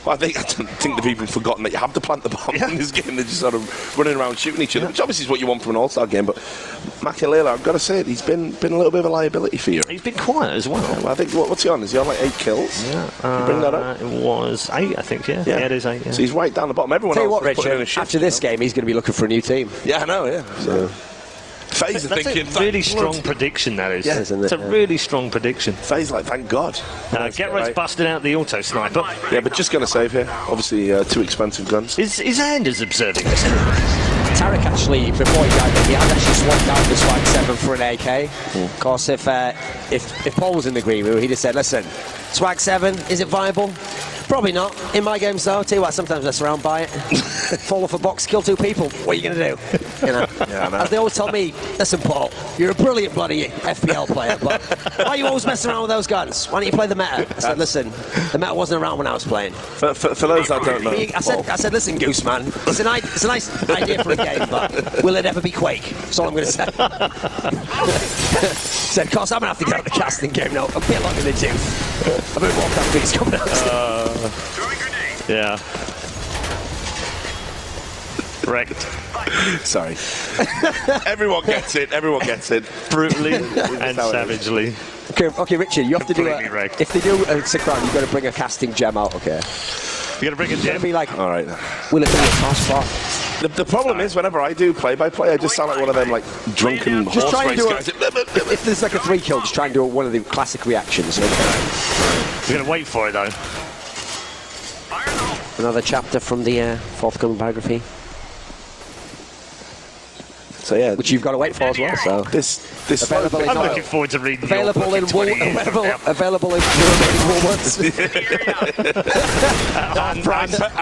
Well, I don't think they've even forgotten that you have to plant the bomb in this game. They're just sort of running around shooting each other, which obviously is what you want from an all-star game. But Makelele, I've got to say it, he's been a little bit of a liability for you. He's been quiet as well. Yeah, well I think, what's he on? Is he on like 8 kills? Yeah. Can you bring that up? It was 8, I think, yeah. Yeah, it is 8, yeah. So he's right down the bottom. Everyone Tell you else what, is putting in a Richard, shift, after this game, he's going to be looking for a new team. Yeah, I know, yeah. So. FaZe That's thinking, a really strong prediction, that is. Yeah, isn't it's it? a really strong prediction. FaZe like, thank God. Getro's busted out the auto sniper. Yeah, but just going to save here. Obviously, 2 expensive guns. Is Anders observing this? Tarek actually, before he died, he had actually swapped out the Swag 7 for an AK. Of course, if Paul was in the green room, he'd have said, listen, Swag 7, is it viable? Probably not. In my games, though, I'll tell you what, sometimes I surround by it. Fall off a box, kill 2 people. What are you going to do? You know? Yeah, I know. As they always tell me, listen, Paul, you're a brilliant bloody FPL player, but why are you always messing around with those guns? Why don't you play the meta? I said, listen, the meta wasn't around when I was playing. For those that don't know, I said, listen, Goose Man, it's a nice idea for a game, but will it ever be Quake? That's all I'm going to say. Said, of course, I'm going to have to get out the casting game now. A bit longer than you. I mean, Warcraft Beat's coming out. Yeah. Wrecked. sorry. Everyone gets it. Everyone gets it. Brutally and savagely. Okay, Richard, you have to do Completely wrecked. if they do a sick round, you've got to bring a casting gem out, okay? You got to bring a It's going gem. to be like, All right. will it be a toss spot? The problem is, whenever I do play-by-play, I just sound like one of them like drunken Just horse try and race do guys. If there's like a 3 kill, just try and do one of the classic reactions. Okay? We're going to wait for it, though. Another chapter from the forthcoming biography, So yeah, which you've got to wait for as well. So this Available in I'm all- looking forward to reading available in your book in 20 years from now. available in Woolworths.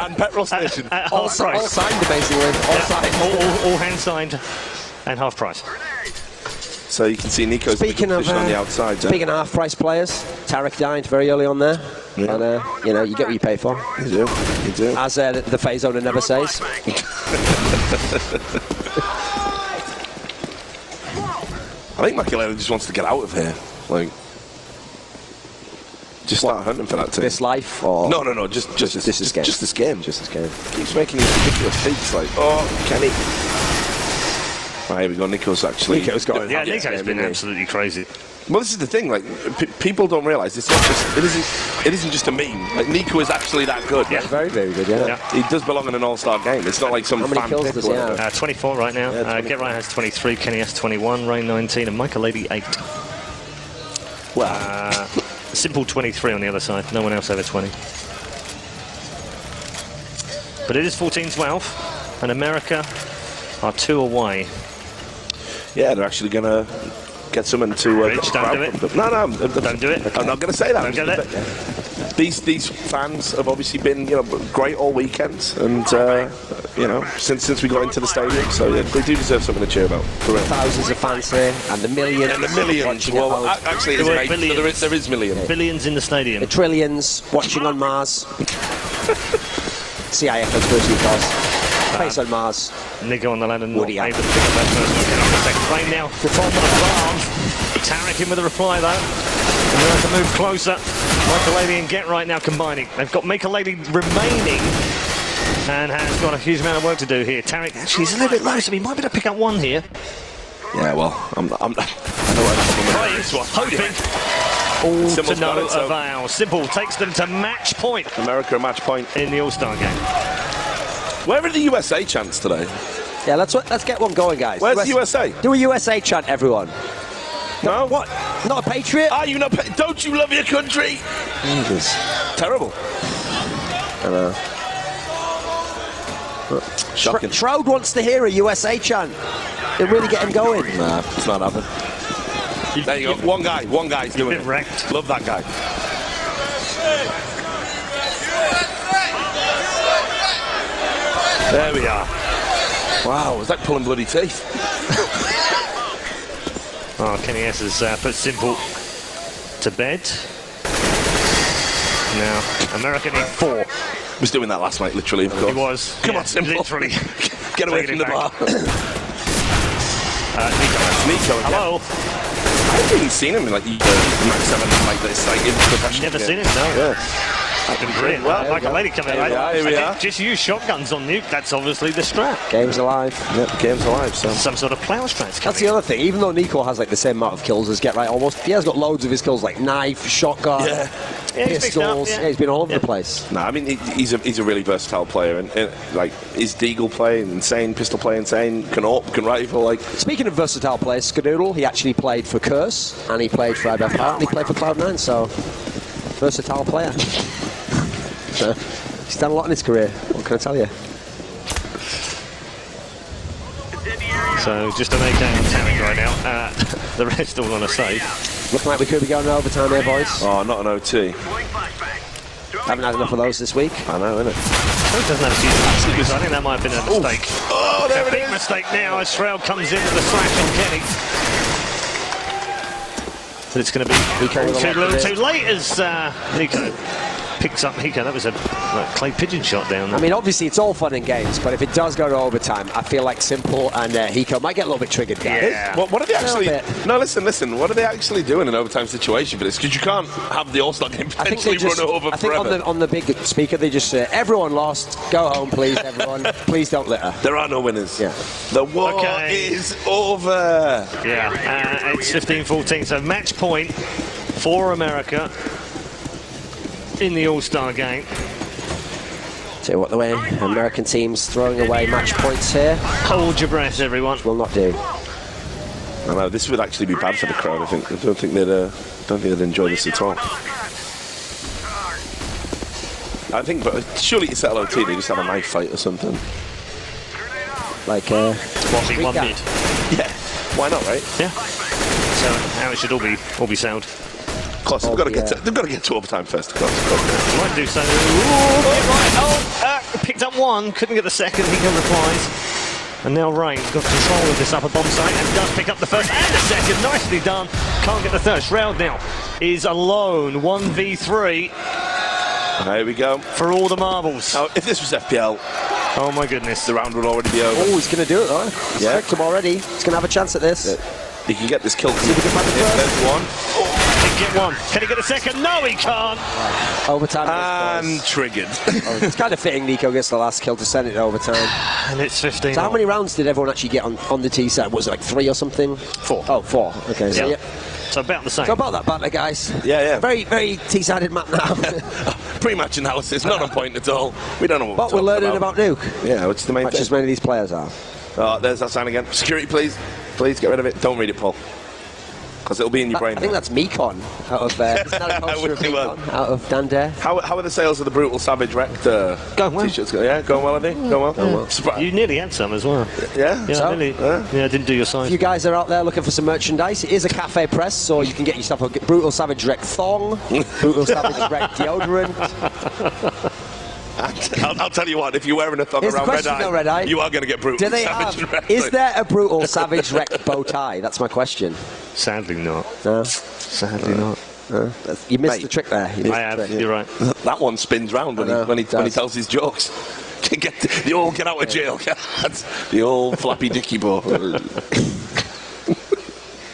and petrol station. At all half price. signed, basically. All signed. All hand signed and half price. So you can see Nico's Speaking of position on the outside. speaking of half-price players, Tarek died very early on there, Yeah. and you know, you get what you pay for, You do. You do. as the FaZe owner never says. I think Makelele just wants to get out of here. Like, just start hunting for that team. This life, or No, just this game. Just this game. just this game. Keeps making these ridiculous feats. Like, oh, Kenny. Right, here we go. Nico's actually. Nico's got Yeah, it. Nico's been absolutely crazy. Well, this is the thing. Like, people don't realise it's not just. It isn't just a meme. Like, Nico is actually that good. Yeah. Very, very good. Yeah. Yeah. He does belong in an all-star game. It's not like some How many fan kills pick does or he whatever. have? 24 right now. Yeah, 24. Get Right has 23, Kenny has 21, Rain 19, and Michael Lady 8. Well, Simple 23 on the other side. No one else over 20. But it is 14-12, and America are 2 away. yeah, they're actually gonna get someone to. Rich, don't do it. No, Don't do it. I'm not gonna say that. Don't get it. these fans have obviously been, great all weekend, and since we got into the stadium, so yeah, they do deserve something to cheer about. Thousands of fans here, and the millions. And the millions. Well, actually, there is millions. Billions in the stadium. The trillions watching on Mars. CIF conspiracy cause. Place on Mars. Nico on the land and Woody not able to pick up that first one. Get on the second frame now. The top of the farm. Tarek in with a reply though. And they'll have to move closer. Michael and Get Right now combining. They've got Michael remaining. And has got a huge amount of work to do here. Tarek actually is a little bit low, so he might be able to pick up one here. Yeah, well, I know what Players hoping. All to no avail. Simple takes them to match point. America match point in the All-Star game. Where are the USA chants today? Yeah, let's get one going, guys. Where's the USA? Do a USA chant, everyone. No? What? Not a patriot? Are you not? Don't you love your country? Jesus. Terrible. Shocking. Shroud wants to hear a USA chant. They're really getting going. Nah, it's not happening. There you go. One guy's doing it. Wrecked. Love that guy. There we are. Wow, was that pulling bloody teeth? Oh, Kenny S has put Simple to bed. Now, America need 4. Was doing that last night, literally, of course. He was. Come on, Simple. Literally. Get away from the bar. Nico. Hello. I haven't even seen him in like Max 7 like this, like in professional. Never seen him, no. Yeah. That's been brilliant. Well, like a lady coming out. Here we are. Just use shotguns on Nuke. That's obviously the strat. Game's alive. Yep, game's alive. So some sort of plow strat's coming. That's the other thing. Even though Nico has like the same amount of kills as Get Right, almost, he has got loads of his kills like knife, shotgun, pistols. Yeah, he's been all over the place. No, I mean he's a really versatile player, and like his deagle play, insane pistol play, insane can rifle. Like speaking of versatile players, Skadoodle, he actually played for Curse and he played for IBF Heart and he played for Cloud9, so versatile player. So, he's done a lot in his career. What can I tell you? So just an AK on Tarek right now. The rest all on a save. Looking like we could be going to overtime here, boys. Oh, not an OT. Haven't had enough of those this week. I know, innit? He doesn't have a few, so I think that might have been a mistake. Oh, there it is. Big mistake now as Shroud comes in with the slash on Kenny. But it's going to be too late as Nico picks up Hiko. That was a clay pigeon shot down there. I mean, obviously it's all fun and games, but if it does go to overtime, I feel like Simple and Hiko might get a little bit triggered, guys. Yeah. What are they actually... No, listen. What are they actually doing in an overtime situation for this? Because you can't have the All-Star game potentially run over forever. Think on the big speaker, they just say, everyone lost, go home, please, everyone. Please don't litter. There are no winners. Yeah. The war is over. Yeah, it's 15-14, so match point for America in the All-Star game. Tell you what, the way American teams throwing away match points here. Hold your breath, everyone. Will not do. I know this would actually be bad for the crowd. I don't think they'd enjoy this at all. I think, but surely it's LOT. They just have a knife fight or something. Like one bid. Yeah. Why not, right? Yeah. So how it should all be sound. Of course, they've got to get to overtime first, of course. Might do so. Picked up one, couldn't get the second. Hiko replies. And now Rain's got control of this upper bomb site and does pick up the first and the second. Nicely done. Can't get the third. Shroud now is alone. 1v3. There we go. For all the marbles. Now, if this was FPL, oh my goodness, the round would already be over. Oh, he's going to do it though. He's tricked him already. He's going to have a chance at this. He can get this kill. See if he can find the first. There's one. Get one. Can he get a second? No, he can't. Overtime. And triggered. It's kind of fitting Nico gets the last kill to send it to overtime. And it's 15. So how many rounds did everyone actually get on the T set? Was it like 3 or something? 4. Oh, 4. Okay. So, so about the same. So about that banter, guys. Yeah. Very, very T-sided map now. Pre-match analysis, not on point at all. We don't know what we're learning about Nuke. Yeah, which is the main much thing. as many of these players are. Oh, there's that sign again. Security, please. Please get rid of it. Don't read it, Paul. because it'll be in your brain. I think that's Mekon out of isn't that a poster of Mekon out of Dander? How are the sales of the Brutal Savage Wrecked Going well. t-shirts? Yeah, going well, are they? Going well? Going well. You nearly had some as well. Yeah? Yeah, So? nearly. Yeah, I didn't do your size. If you guys are out there looking for some merchandise, it is a cafe press, so you can get yourself a Brutal Savage Wreck thong, Brutal Savage Wreck deodorant. I'll tell you what, if you're wearing a thong Here's the around question, though, Red Eye. you are going to get Brutal Do they Savage have? Wrecked. Is there a Brutal Savage Wreck bow tie? That's my question. Sadly not. No, Sadly not. you missed Mate, the trick there. You missed I the have. trick. You're right. That one spins round when he tells his jokes. The old get out of jail card. The old flappy dicky ball.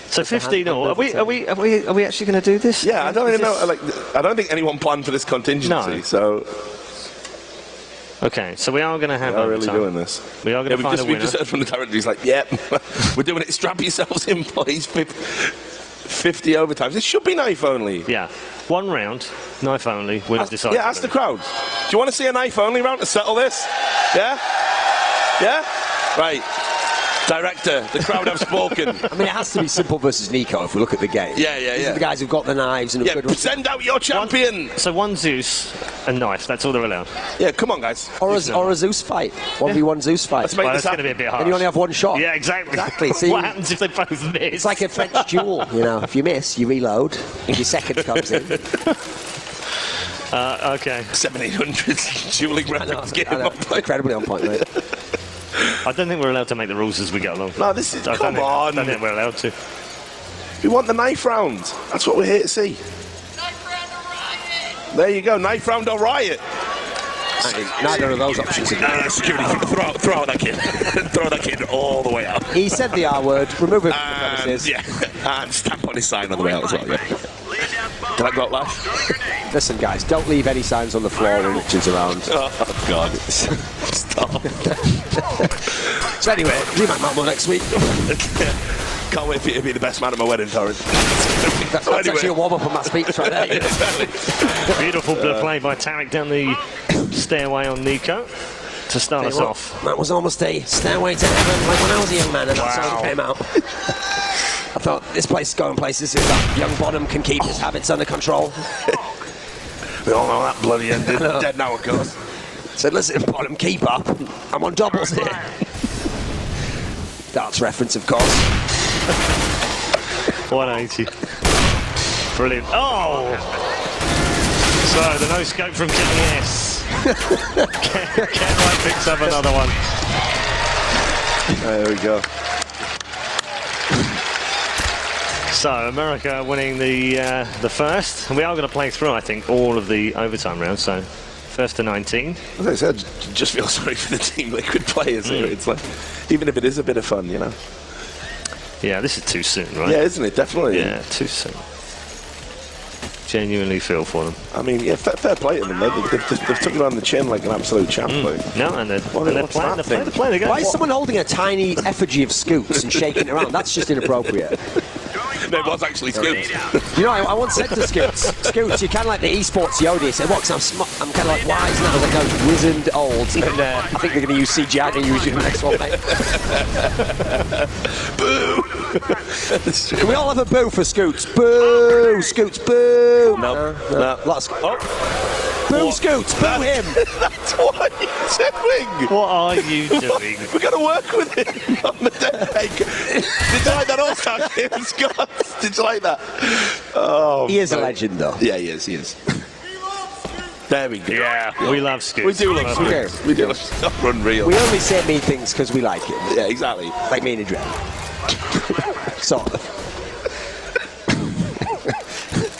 So 15 all. Are we actually going to do this? Yeah, I don't even know. I don't think anyone planned for this contingency. No. So Okay, so we are going to have we are really overtime. doing this. We are going to find a we winner. just heard from the director. He's like, "Yep, we're doing it. Strap yourselves in, boys. 50 overtimes. It should be knife only." Yeah, 1 round, knife only. Winners decide. Yeah, ask the crowd. Do you want to see a knife only round to settle this? Yeah? Yeah? Right. Director, the crowd have spoken. I mean, it has to be Simple versus Nico if we look at the game. Yeah. These are the guys who've got the knives and Yeah, good. send out your champion. So 1 Zeus, a knife. That's all they're allowed. Yeah, come on, guys. Or a Zeus fight. 1v1 Zeus fight. Let's make Well, this that's going to happen. be a bit hard. And you only have 1 shot. Yeah, exactly. Exactly. See, What happens if they both miss? it's like a French duel, you know. If you miss, you reload. Your second comes in. Okay. 700 dueling records. Get him on play. Incredibly on point, mate. I don't think we're allowed to make the rules as we go along. No, this is. I Come don't on. think we're allowed to. We want the knife round. That's what we're here to see. There you go. Knife round or riot. Neither of those options are good. Security, throw out that kid. Throw that kid all the way out. He said the R word. Remove him from the premises. Yeah, and stamp on his sign on the way out as well. Yeah. Can I go out last? Listen, guys, don't leave any signs on the floor when Richard's around. Oh, God. Stop. So anyway, do my Malmo next week. Can't wait for you to be the best man at my wedding, Torrance. That's actually a warm-up on my speech right there. Beautiful play by Tarek down the stairway on Nico to start us off. That was almost a stairway to heaven, like when I was a young man and that song came out. I thought this place is going places if that young bottom can keep his habits under control. We all know that bloody ended. Dead now, of course. Said, listen, bottom, keep up. I'm on doubles here. Darts reference, of course. 180. Brilliant. Oh! So, the no scope from King S. Kenway picks up another one. There we go. So, America winning the first. And we are going to play through, I think, all of the overtime rounds. So, first to 19. As I said, just feel sorry for the team. They could play us here. It's like, even if it is a bit of fun, you know. Yeah, this is too soon, right? Yeah, isn't it? Definitely. Yeah, too soon. Genuinely feel for them. I mean, yeah, fair play to them. They've taken it on the chin like an absolute champ. Like. No, and they're what's playing that the thing? game. Why is someone holding a tiny effigy of Scoots and shaking it around? That's just inappropriate. No, it was actually Scoops. You know, I once said to Scoots, you're kind of like the esports Yoda. He said, what, 'cause I'm kind of like wise now. I was like, no, wizened old. And I think they're going to use CGI to use you in the next one, mate. Boo! Can we all have a boo for Scoots? Boo! Scoots, boo! No. Lots. Boo Scoots, boo him! That's what you're doing! What are you doing? We've got to work with him on the day. Hey, did you like that All-Star game, Scott? Did you like that? Oh, He is a legend, though. Yeah, he is. There we go. Yeah, we love Scoots. We do love Scoots. We do. Unreal. We only say mean things because we like him. Yeah, exactly. Like me and Adrian. Sort of.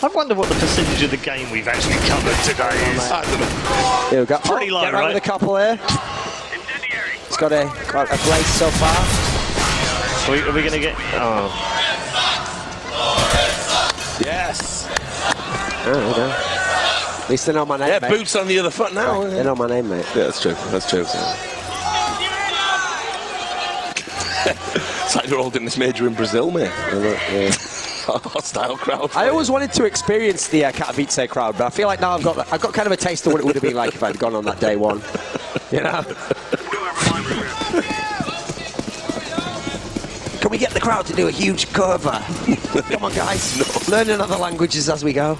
I wonder what the percentage of the game we've actually covered today is. I don't know. Here we go. Pretty low, get right right? with a couple here. It's got a brace so far. Are we going to get... Oh. Yes. There we go. At least they know my name, Yeah, mate. boots on the other foot now. They know my name, mate. Yeah, that's true. That's true. It's like they're holding this major in Brazil, mate. Yeah. Hostile crowd. I always wanted to experience the Katowice crowd, but I feel like now I've got kind of a taste of what it would have been like if I'd gone on that day one. You know? Can we get the crowd to do a huge cover. Come on, guys. Learning other languages as we go.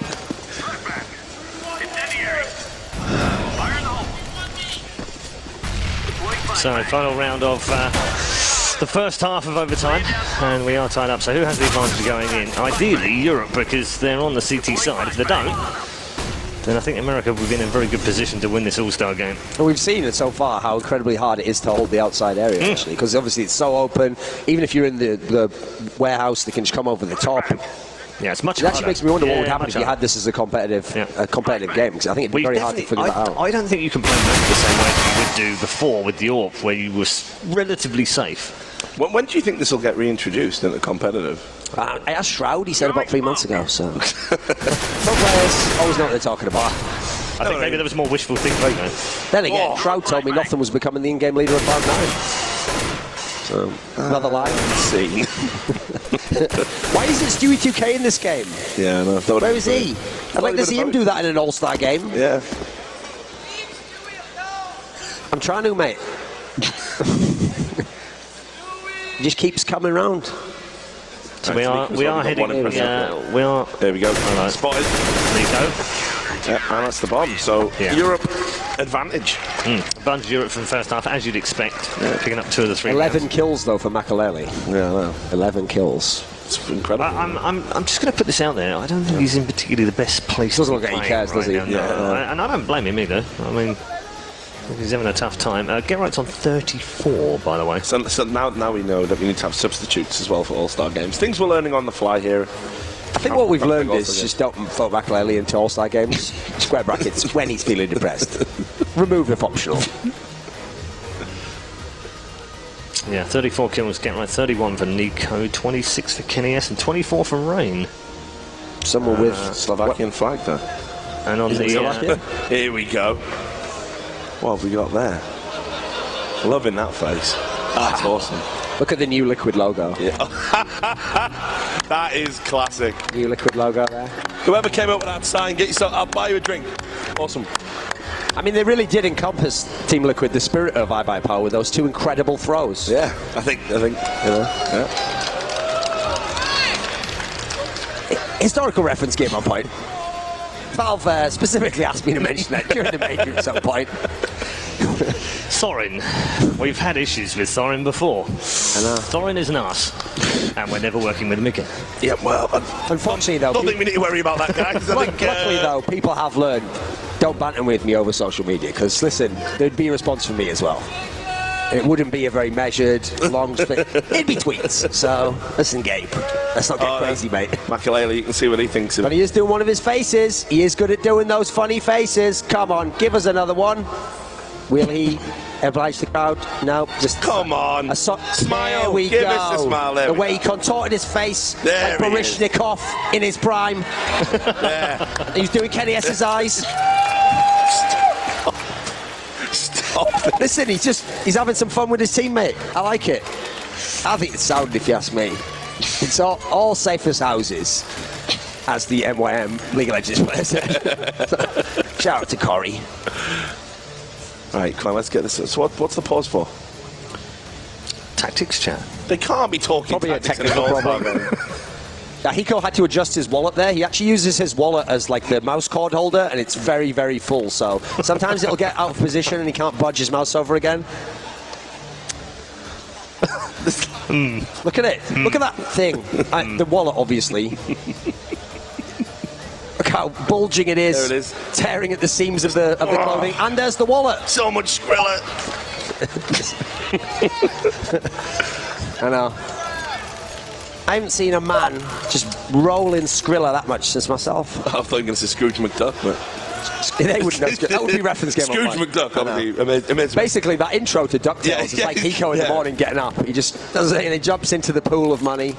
So, final round of the first half of overtime, and we are tied up. So, who has the advantage going in? Ideally, Europe, because they're on the CT side. If they don't, then I think America will be in a very good position to win this All-Star game. And we've seen it so far how incredibly hard it is to hold the outside area, actually, because obviously it's so open. Even if you're in the warehouse, they can just come over the top. Yeah, it's much It actually harder. makes me wonder what would happen much if you harder. had this as a competitive game, because I think it'd be very hard to figure that out. I don't think you can play Magic the same way as you would do before with the AWP, where you were relatively safe. When do you think this will get reintroduced into competitive? I asked Shroud, he said about 3 months ago, so... Pro players always know what they're talking about. I think maybe there was more wishful thinking, though. Then again, Shroud told me nothing was becoming the in-game leader of Round 9. So, another lie. Scene. Why isn't Stewie 2K in this game? Yeah, I know. Where is he? I'd like to see him do that in an all-star game. Yeah. I'm trying to, mate. He just keeps coming round. So we are heading. We are. There we go. All right. Spotted. Nico. Yeah, and that's the bomb. So Yeah. Europe advantage. Advantage Europe from the first half, as you'd expect. Picking up 2 of the 3. 11 kills, though, for Makaleli. Yeah, I know. 11 kills. It's incredible. I'm just going to put this out there. I don't think he's in particularly the best place. Doesn't to look like he play cares, does he? now, no. And I don't blame him either. I mean, I think he's having a tough time. Get right's on 34, by the way. So now we know that we need to have substitutes as well for All-Star games. Things we're learning on the fly here. I think what we've learned is just don't vote Makaleli into all-star games. Square brackets, when he's feeling depressed. Remove if optional. Yeah, 34 kills, get right, 31 for Nico, 26 for Kenny S, and 24 for Rain. Someone with Slovakian flag there. And on the Here we go. What have we got there? Loving that face. That's awesome. Look at the new Liquid logo. Yeah. That is classic. New Liquid logo there. Whoever came up with that sign, get yourself. I'll buy you a drink. Awesome. I mean, they really did encompass Team Liquid, the spirit of iBuyPower, with those 2 incredible throws. Yeah, I think, you know, yeah. Historical reference game on point. Valve specifically asked me to mention that during the major at some point. Thorin. We've had issues with Thorin before. Thorin is an arse. And we're never working with him again. Yeah, well, Unfortunately, though, I don't think we need to worry about that, guys. luckily, though, people have learned, don't banter with me over social media, because, listen, there'd be a response from me as well. It wouldn't be a very measured, long split. It'd be tweets. So, listen, Gabe, let's not get crazy, mate. Makaleli, you can see what he thinks of But he is doing one of his faces. He is good at doing those funny faces. Come on, give us another one. Will he oblige the crowd? No, just Come on. a Smile. There we Give go. us a smile. There the we way go. he contorted his face There like he is. Barishnikov in his prime. There. He was doing Kenny S's eyes. Stop. Listen, he's having some fun with his teammate. I like it. I think it's sound, if you ask me. It's all safe as houses, as the MYM League of Legends player said. Shout out to Corey. Right, come on, let's get this. So what's the pause for? Tactics chat. They can't be talking Probably a tactics in technical an All-Star problem. game. Hiko had to adjust his wallet there. He actually uses his wallet as like the mouse cord holder, and it's very, very full. So sometimes it'll get out of position and he can't budge his mouse over again. Look at it. Look at that thing. The wallet, obviously. Look how bulging it is. There it is. Tearing at the seams of the clothing. And there's the wallet. So much Skrilla. I know. I haven't seen a man just roll in Skrilla that much since myself. I thought you were going to say Scrooge McDuck, but They wouldn't know. That would be reference game. Scrooge McDuck, that would be amazing. Basically, that intro to DuckTales Yeah, is yeah, like Hiko in the yeah. morning getting up. He just does it and he jumps into the pool of money.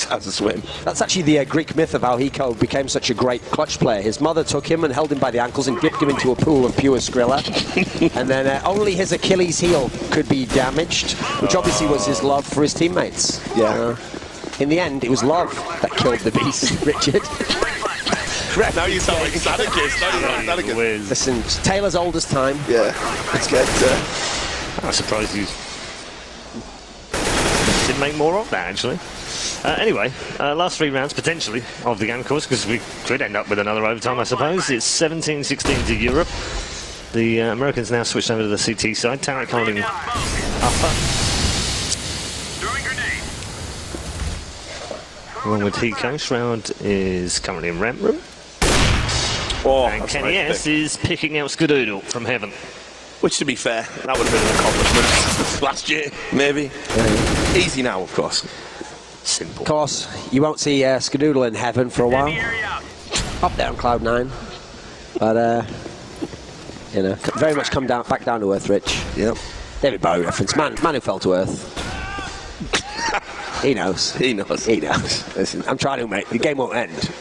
Has to swim. That's actually the Greek myth of how Hiko became such a great clutch player. His mother took him and held him by the ankles and dipped him into a pool of pure Skrilla. And then only his Achilles heel could be damaged, which obviously was his love for his teammates. Yeah. In the end, it was love that killed the beast, Richard. Now you sound like Sadakis. Now you sound like Sadakis. Listen, it's Taylor's oldest time. Yeah. Let's get... I'm surprised you make more of that, actually. Anyway, last 3 rounds, potentially, of the game, of course, because we could end up with another overtime, I suppose. It's 17-16 to Europe. The Americans now switched over to the CT side. Tarek holding upper. Along with Hiko, Shroud is currently in ramp room. Oh, And Kenny S is picking out Skadoodle from heaven. Which, to be fair, that would have been an accomplishment last year, maybe. Easy now, of course. Simple. Of course, you won't see Skadoodle in heaven for a while. Up there on Cloud 9. But, you know, very much come down, back down to earth, Rich. Yep. David Bowie reference. Man who fell to earth. He knows. He knows. He knows. Listen, I'm trying to, mate. The game won't end.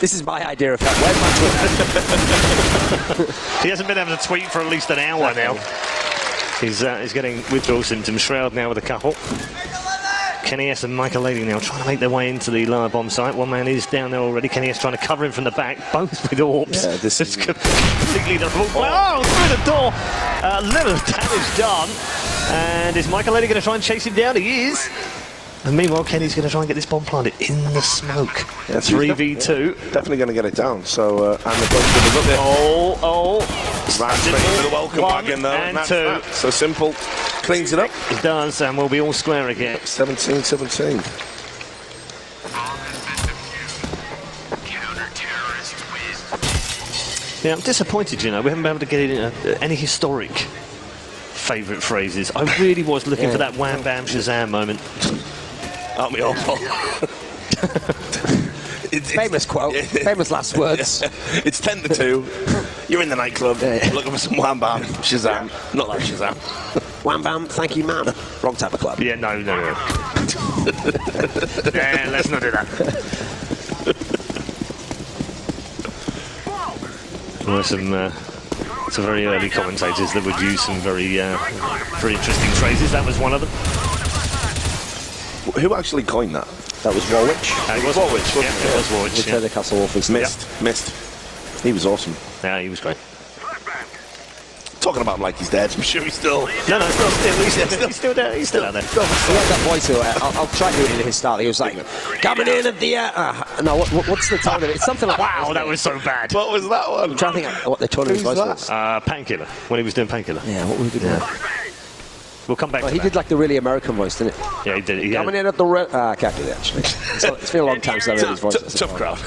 This is my idea of that. Where's my Twitter? He hasn't been able to tweet for at least an hour now. He's getting withdrawal symptoms. Shroud now with a couple. Kenny S and Michael Lady now trying to make their way into the lower bomb site. One man is down there already. Kenny S trying to cover him from the back, both with orbs. Yeah, this is completely the wrong way. Oh, through the door. A little damage done. And is Michael Lady going to try and chase him down? He is. And meanwhile, Kenny's going to try and get this bomb planted in the smoke. Yeah, 3v2. Definitely going to get it down. So, and the goalkeeper's up there. Oh. Right, straight into the welcome bag in there. And that's 2. that. So simple. Cleans it up. It does, and we'll be all square again. 17-17. Yeah, I'm disappointed, you know. We haven't been able to get in any historic favourite phrases. I really was looking for that wham bam Shazam moment. Aren't we all? Famous quote. Famous last words. It's 10-2. You're in the nightclub. Looking for some wham bam Shazam. Not like Shazam. Wham bam, thank you, ma'am. Wrong type of club. Yeah, no. Yeah, let's not do that. There were some very early commentators that would use some very interesting phrases. That was one of them. Who actually coined that? That was Warwick. It was Warwick. Yeah, it was Warwick. Return to Castle Wolfers. Missed. He was awesome. Yeah, he was great. Talking about him like he's dead. I'm sure he's still. No, he's still there. He's still out there. He had that voice. I'll try to do it in his style. He was like, coming in at the. No, what's the tone of it? It's something like. Wow, that was so bad. What was that one? I'm trying to think of what the tone of his voice was. Painkiller. When he was doing Painkiller. Yeah, what was he doing? We'll come back to he that. did like the really American voice, didn't it? Yeah, he did. Coming in at the. I can't do that, actually. It's been a long time since I heard his voice. Tough crowd.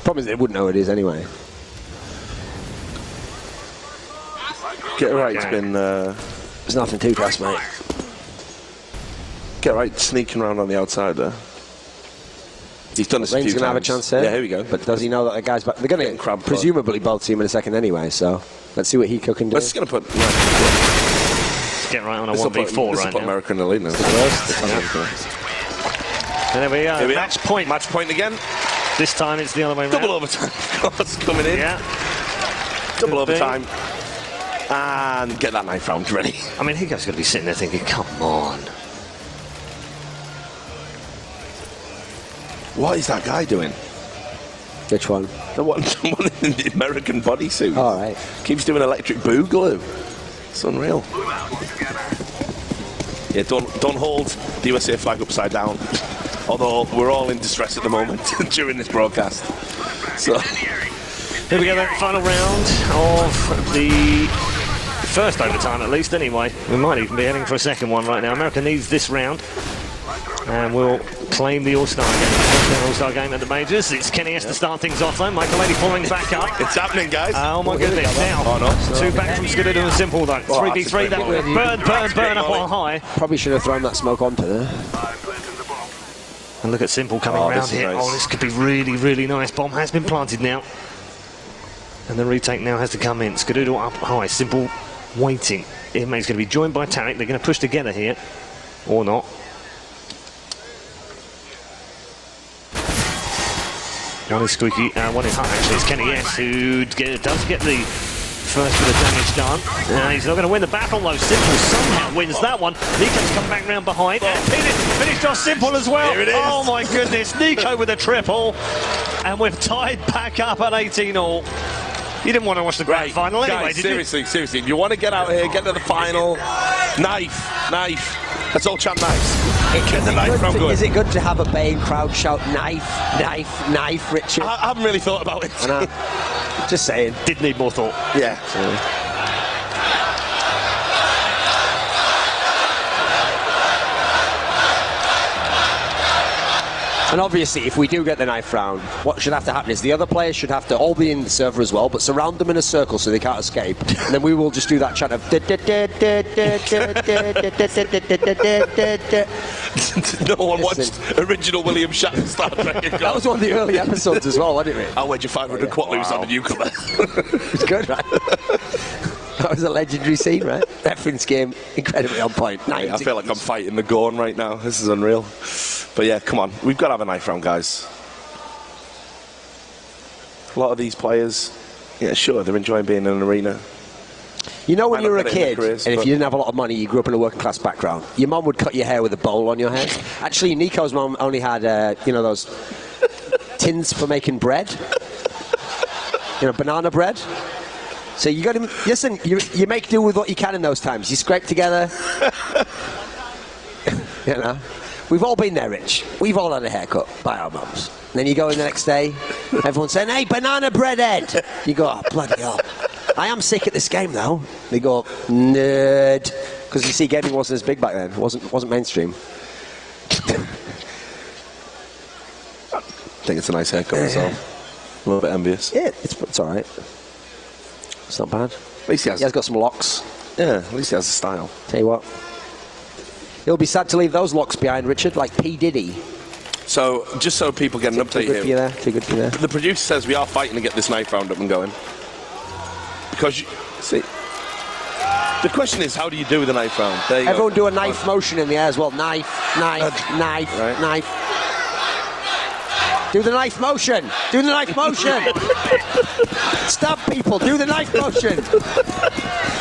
Problem is, they wouldn't know who it is anyway. Get right, it's been. There's nothing too fast, mate. Get right, sneaking around on the outside there. He's done this a few Rain's times. going to have a chance here. Yeah, here we go. But does he know that the guy's back? They're going to presumably both see him in a second anyway, so let's see what Hiko can do. Let's going to put. Get right on a 1v4 right put now. America in the lead now. And there we go. Here we Match are. point. Match point again. This time it's the other way around. Double overtime, of course, coming in. Yeah. Double overtime. And get that knife round ready. I mean, Hiko's going to be sitting there thinking, come on. What is that guy doing? Which one? The one in the American bodysuit. All right. Keeps doing electric boogaloo. It's unreal. Yeah, don't hold the USA flag upside down. Although we're all in distress at the moment during this broadcast. So here we go, then, final round of the first overtime, at least, anyway. We might even be heading for a second one right now. America needs this round, and we'll claim the All-Star game. All-Star game at the majors. It's Kenny S to start things off, though. Michael Lady falling back up. it's happening, guys. Oh, my goodness. Now, two back from Skadoodle and Simple, though. 3v3, that would burn up on high. Probably should have thrown that smoke onto there. And look at Simple coming around here. Nice. Oh, this could be really, really nice. Bomb has been planted now. And the retake now has to come in. Skadoodle up high. Simple waiting. Inmate's going to be joined by Tarek. They're going to push together here. Or not. One is Squeaky, one is Hut, actually. It's Kenny S who does get the first bit of damage done. He's not going to win the battle, though. Simple somehow wins that one. Nico's come back round behind. And finished off Simple as well. Here it is. Oh, my goodness. Nico with a triple. And we've tied back up at 18-all. You didn't want to watch the grand final anyway, guys, did seriously, If you want to get out here, get to the final, knife. That's all champ knives. Get the knife round going. Is it good to have a baying crowd shout knife, knife, knife, Richard? I haven't really thought about it. Just saying. Did need more thought. Yeah. And obviously, if we do get the knife round, what should have to happen is the other players should have to all be in the server as well, but surround them in a circle so they can't escape. And then we will just do that chant of... No one watched original William Shatner Star Trek. That was one of the early episodes as well, wasn't it? I wed your 500 quatloos on the newcomer. It's good, right? That was a legendary scene, right? Reference game, incredibly on point. I feel like I'm fighting the Gorn right now. This is unreal. But yeah, come on. We've got to have a knife round, guys. A lot of these players, yeah, sure, they're enjoying being in an arena. You know when you were a kid, careers, and if you didn't have a lot of money, you grew up in a working class background, your mum would cut your hair with a bowl on your head. Actually, Nico's mum only had, those tins for making bread. Banana bread. So you got to listen. You make do with what you can in those times. You scrape together. We've all been there, Rich. We've all had a haircut by our mums. And then you go in the next day, everyone's saying, "Hey, banana bread head." You go, "Oh, bloody hell. I am sick at this game though." They go, "Nerd," because you see, gaming wasn't as big back then. It wasn't mainstream. I think it's a nice haircut myself. A little bit envious. Yeah, it's all right. It's not bad. At least he has got some locks. Yeah, at least he has a style. Tell you what. It'll be sad to leave those locks behind, Richard, like P. Diddy. So, just so people get an update Too good for you here. there. Too good for you there. The producer says we are fighting to get this knife round up and going. Because, see, the question is, how do you do the knife round? There you Everyone go. do a knife motion in the air as well. Knife, knife, knife, right. knife. Do the knife motion. Do the knife motion. Stab people. Do the knife motion.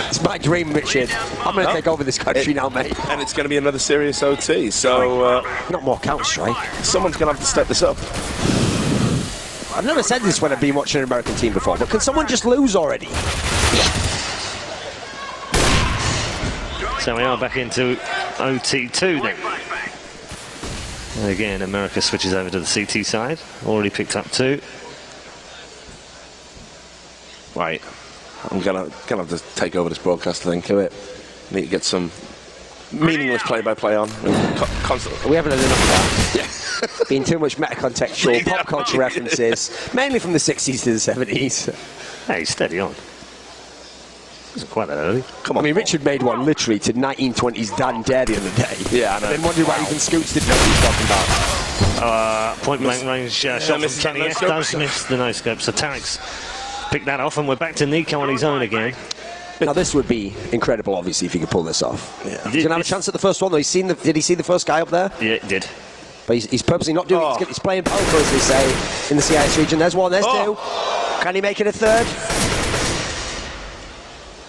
It's my dream, Richard. I'm going to take over this country now, mate. And it's going to be another serious OT, so... Not more Counter-Strike. Someone's going to have to step this up. I've never said this when I've been watching an American team before, but can someone just lose already? So we are back into OT2 then. And again, America switches over to the CT side. Already picked up 2. Right. I'm gonna have to take over this broadcast, I think. Do it. Need to get some meaningless play-by-play on. We haven't had enough of that. Yeah. Been too much meta-contextual pop culture references, mainly from the 60s to the 70s. Hey, steady on. Wasn't quite that early. Come on. I mean, Richard made one literally to 1920s Dan Dare the other day. Yeah, I know. Then wondered why even Scoots didn't know what he was talking about. Point blank range shot from Kenny F does miss the no-scope. So Tarek's picked that off, and we're back to Nico on his own again. Now, this would be incredible, obviously, if he could pull this off. Yeah. He's going to have a chance at the first one, though. Did he see the first guy up there? Yeah, it did. But he's purposely not doing it. He's playing poker, as they say, in the CIS region. There's one, there's 2. Can he make it a third?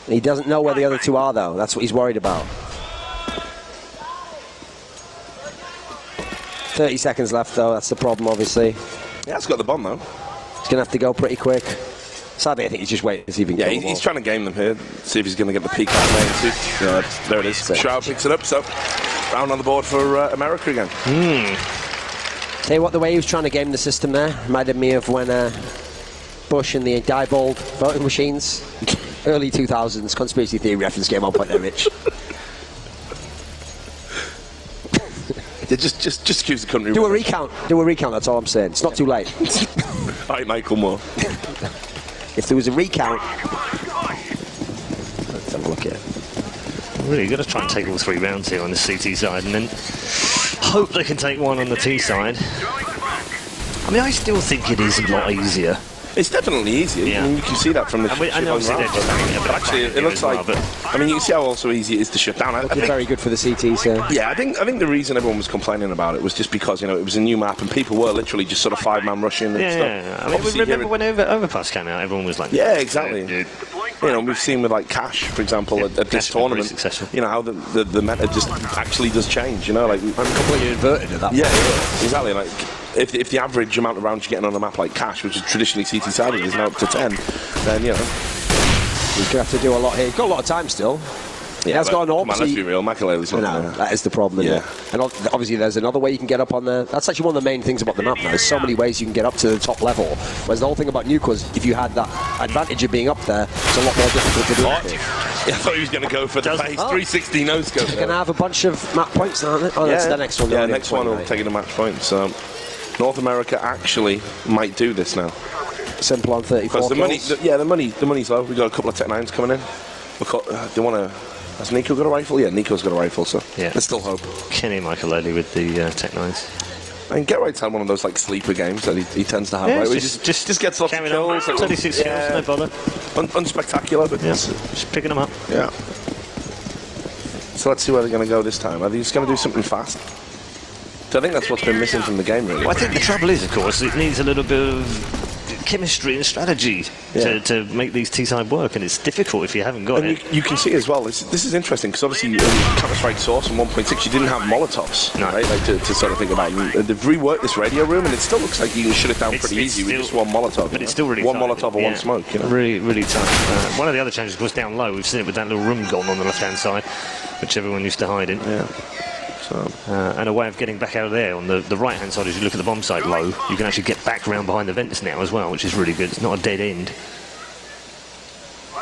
He doesn't know where the other 2 are, though. That's what he's worried about. 30 seconds left, though. That's the problem, obviously. Yeah, it's got the bomb, though. He's going to have to go pretty quick. Sadly, I think he's just waiting to see if he can Yeah, he's trying to game them here. See if he's going to get the peak out of main. Yeah, there it is. Shroud picks it up, so round on the board for America again. Tell you what, the way he was trying to game the system there reminded me of when Bush and the Diebold voting machines, early 2000s, conspiracy theory reference game on point there, Rich. Yeah, just accuse the country. Do a recount, that's all I'm saying. It's not too late. All right, Michael Moore. If there was a recount... Let's have a look here. Really, you've got to try and take all 3 rounds here on the CT side, and then hope they can take one on the T side. I mean, I still think it is a lot easier. It's definitely easier. Yeah. I mean, you can see that from the. I know they're just having a bit but of actually, fun it looks as like. well, I mean, you can see how also easy it is to shut down. I think, Very good for the CT, so... yeah, I think the reason everyone was complaining about it was just because it was a new map and people were literally just sort of 5-man rushing and stuff. Yeah. I mean, Obviously, remember when Overpass came out, everyone was like, yeah, exactly. Dude. We've seen with like Cash, for example, at this Cash tournament. was very successful. How the meta just actually does change. Like I'm completely inverted at that. yeah, exactly. Like if the average amount of rounds you're getting on a map like Cash, which is traditionally CT sided, is now up to 10, then He's going to have to do a lot here. He's got a lot of time still. He has got an Come on, let's option. be real. Makalele's not No, gonna- that is the problem, isn't it? And obviously there's another way you can get up on there. That's actually one of the main things about the map now. There's so many ways you can get up to the top level. Whereas the whole thing about Nuke was, if you had that advantage of being up there, it's a lot more difficult to do. What? Yeah, I thought he was going to go for the base. 360 no-scope. They're going to have a bunch of map points now, aren't they? Oh, that's the next one. Yeah, next one will take it a match point. So North America actually might do this now. Simple on 34 Because the money, kills. the money's low. We've got a couple of Tech 9s coming in. They want to... Has Nico got a rifle? Yeah, Nico's got a rifle, so there's still hope. Kenny Michaeloli with the Tech 9s. And Get Right's had one of those like sleeper games that he tends to have. Yeah, right? Where he just gets lots of carrying on. kills. 36 kills, no bother. Unspectacular, but Just picking them up. yeah. So let's see where they're going to go this time. Are they just going to do something fast? So I think that's what's been missing from the game, really. Well, I think the trouble is, of course, it needs a little bit of chemistry and strategy to make these T-side work, and it's difficult if you haven't got And it. you can see as well, this is interesting, because obviously in Counter-Strike Source and 1.6 you didn't have Molotovs, right, like to sort of think about. They've reworked this radio room, and it still looks like you can shut it down pretty easy with just one Molotov. But it's still really one tight. Molotov or one smoke. You know? Really, really tough. One of the other challenges was down low. We've seen it with that little room gone on the left-hand side, which everyone used to hide in. Yeah. So. And a way of getting back out of there on the right-hand side, as you look at the bomb site low, you can actually get back round behind the vents now as well, which is really good. It's not a dead end.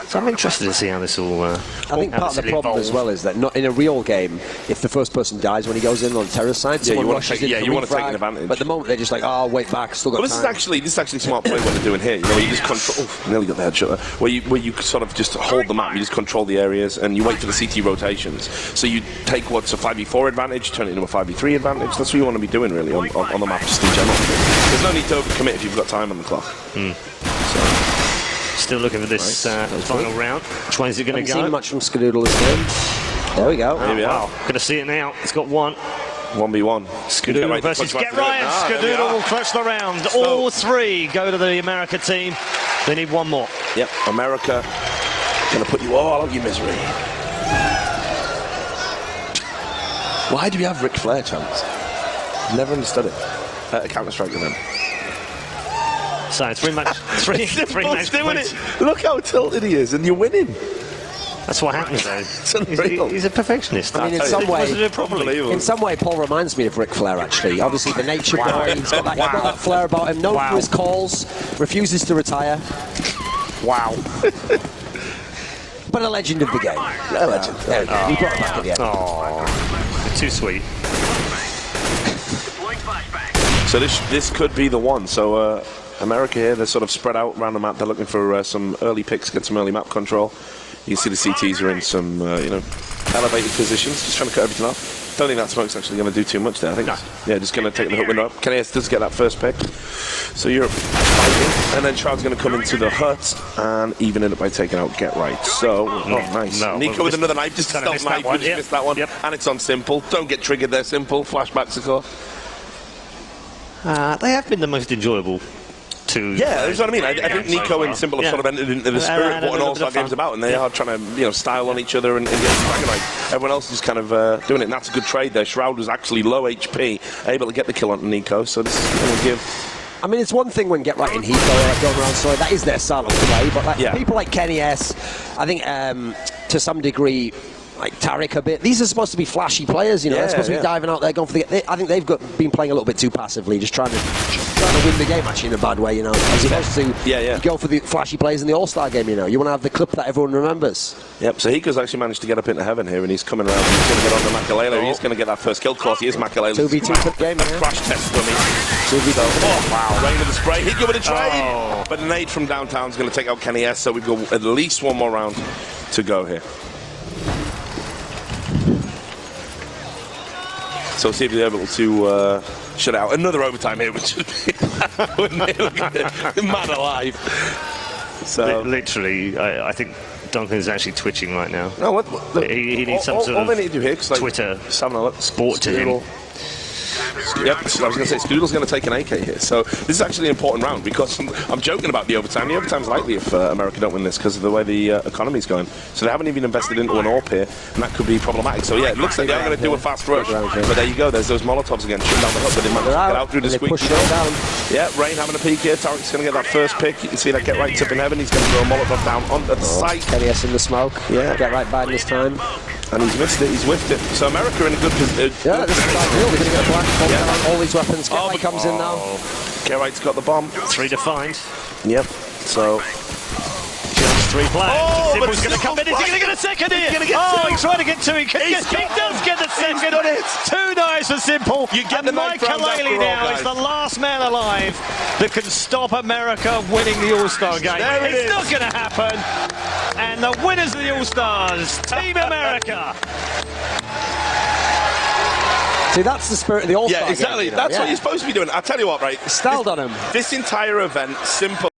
So I'm interested to see how this all. I think part of the problem as well is that not in a real game, if the first person dies when he goes in on the terrorist side, you someone want rushes to take, in you want to take refrag, an advantage. But at the moment they're just like, oh, wait back, still got Well, time. this is actually smart play what they're doing here. You know, where you just control. Oh, nearly got the headshot there. Where you sort of just hold the map, you just control the areas, and you wait for the CT rotations. So you take what's a 5v4 advantage, turn it into a 5v3 advantage. That's what you want to be doing really on the map, just in general. There's no need to overcommit if you've got time on the clock. So. Still looking for this final round. Which way is it going to go? Seen much from Skadoodle this game. There we go. Here we are. Going to see it now. It's got one. 1v1. Skadoodle versus Get Right. Skadoodle will clutch the round. All three go to the America team. They need one more. Yep, America going to put you all out of your misery. Why do we have Ric Flair chants? Never understood it. Counter-Strike with them. So three match doing points. it. Look how tilted he is, and you're winning. That's what happens though. He's a perfectionist. I mean, in some way, Unbelievable. in some way, Paul reminds me of Ric Flair. Actually, obviously the nature boy. He's got that flair about him. Known for his calls, refuses to retire. Wow. But a legend of the game. A legend. There we go. He brought it back at the end. Oh, too sweet. So this could be the one. So America here, they're sort of spread out around the map. They're looking for some early picks, get some early map control. You can see the CTs are in some elevated positions, just trying to cut everything off. Don't think that smoke's actually going to do too much there. I think just going to take the hook window up. Kenny does get that first pick. So Europe fighting, and then Shroud's going to come into the hut and even it up by taking out Get Right. So nice. Nico with another knife, just stealth knife, just missed that one. Yep. And it's on simple. Don't get triggered there, simple. Flashbacks, of course. They have been the most enjoyable two. Yeah, that's what I mean. I think Nico and Simple have sort of entered into the spirit of what an All-Star game's about, and they are trying to style on each other and get Dragon Knight. Everyone else is kind of doing it, and that's a good trade there. Shroud was actually low HP, able to get the kill on Nico, so this is going to give... I mean, it's one thing when Get Right and Heat go around, so that is their style of play, but people like Kenny S, I think to some degree, like Tarek a bit. These are supposed to be flashy players, they're supposed to be diving out there, going for the... I think they've been playing a little bit too passively, just trying to win the game, actually, in a bad way, as opposed to you go for the flashy players in the All-Star game, You want to have the clip that everyone remembers. Yep, so Hiko's actually managed to get up into heaven here, and he's coming around. He's going to get on to Makalele. He's going to get that first kill. Of course, he is Makalele. 2v2 clip game, Crash test for me. 2v2. Wow. Rain with the spray. Hiko with a trade. But an nade from downtown is going to take out Kenny S, so we've got at least one more round to go here. So see if they're able to shut out another overtime here, which would be mad alive. So literally, I think Duncan's actually twitching right now. No, what he needs some sort of they need to do here, Twitter sport to him. Yep, I was going to say, Stoodle's going to take an AK here. So this is actually an important round because I'm joking about the overtime. The overtime's likely if America don't win this because of the way the economy's going. So they haven't even invested into an AWP here, and that could be problematic. So yeah, it looks like they're going to do a fast rush. But there you go, there's those Molotovs again, shooting down the hook, but they managed to get out through the squeak. Yeah, Rain having a peek here. Tarek's going to get that first pick. You can see that get right up in heaven. He's going to throw a Molotov down onto the site. KDS in the smoke. Yeah. Get right by him this time. And he's missed it, he's whiffed it. So America in a good position. Yeah, this is ideal. They're going to get a black all these weapons. Get right comes in now. Get-Right's got the bomb. 3 to find. Yep. So Just 3 players. Oh, Simple's but going to come in. Is he going to get a second here? gonna get oh, two. he's trying to get 2. He does get the second. He's done it. 2 knives for Simple. You get and the Mike knife round Kalele after all, now guys. is the last man alive that can stop America winning the All-Star game. There it it's is. not going to happen. And the winners of the All-Stars, Team America. See, that's the spirit of the All-Star yeah, exactly. game, That's what you're supposed to be doing. I tell you what, right? Styled on him. This entire event, Simple.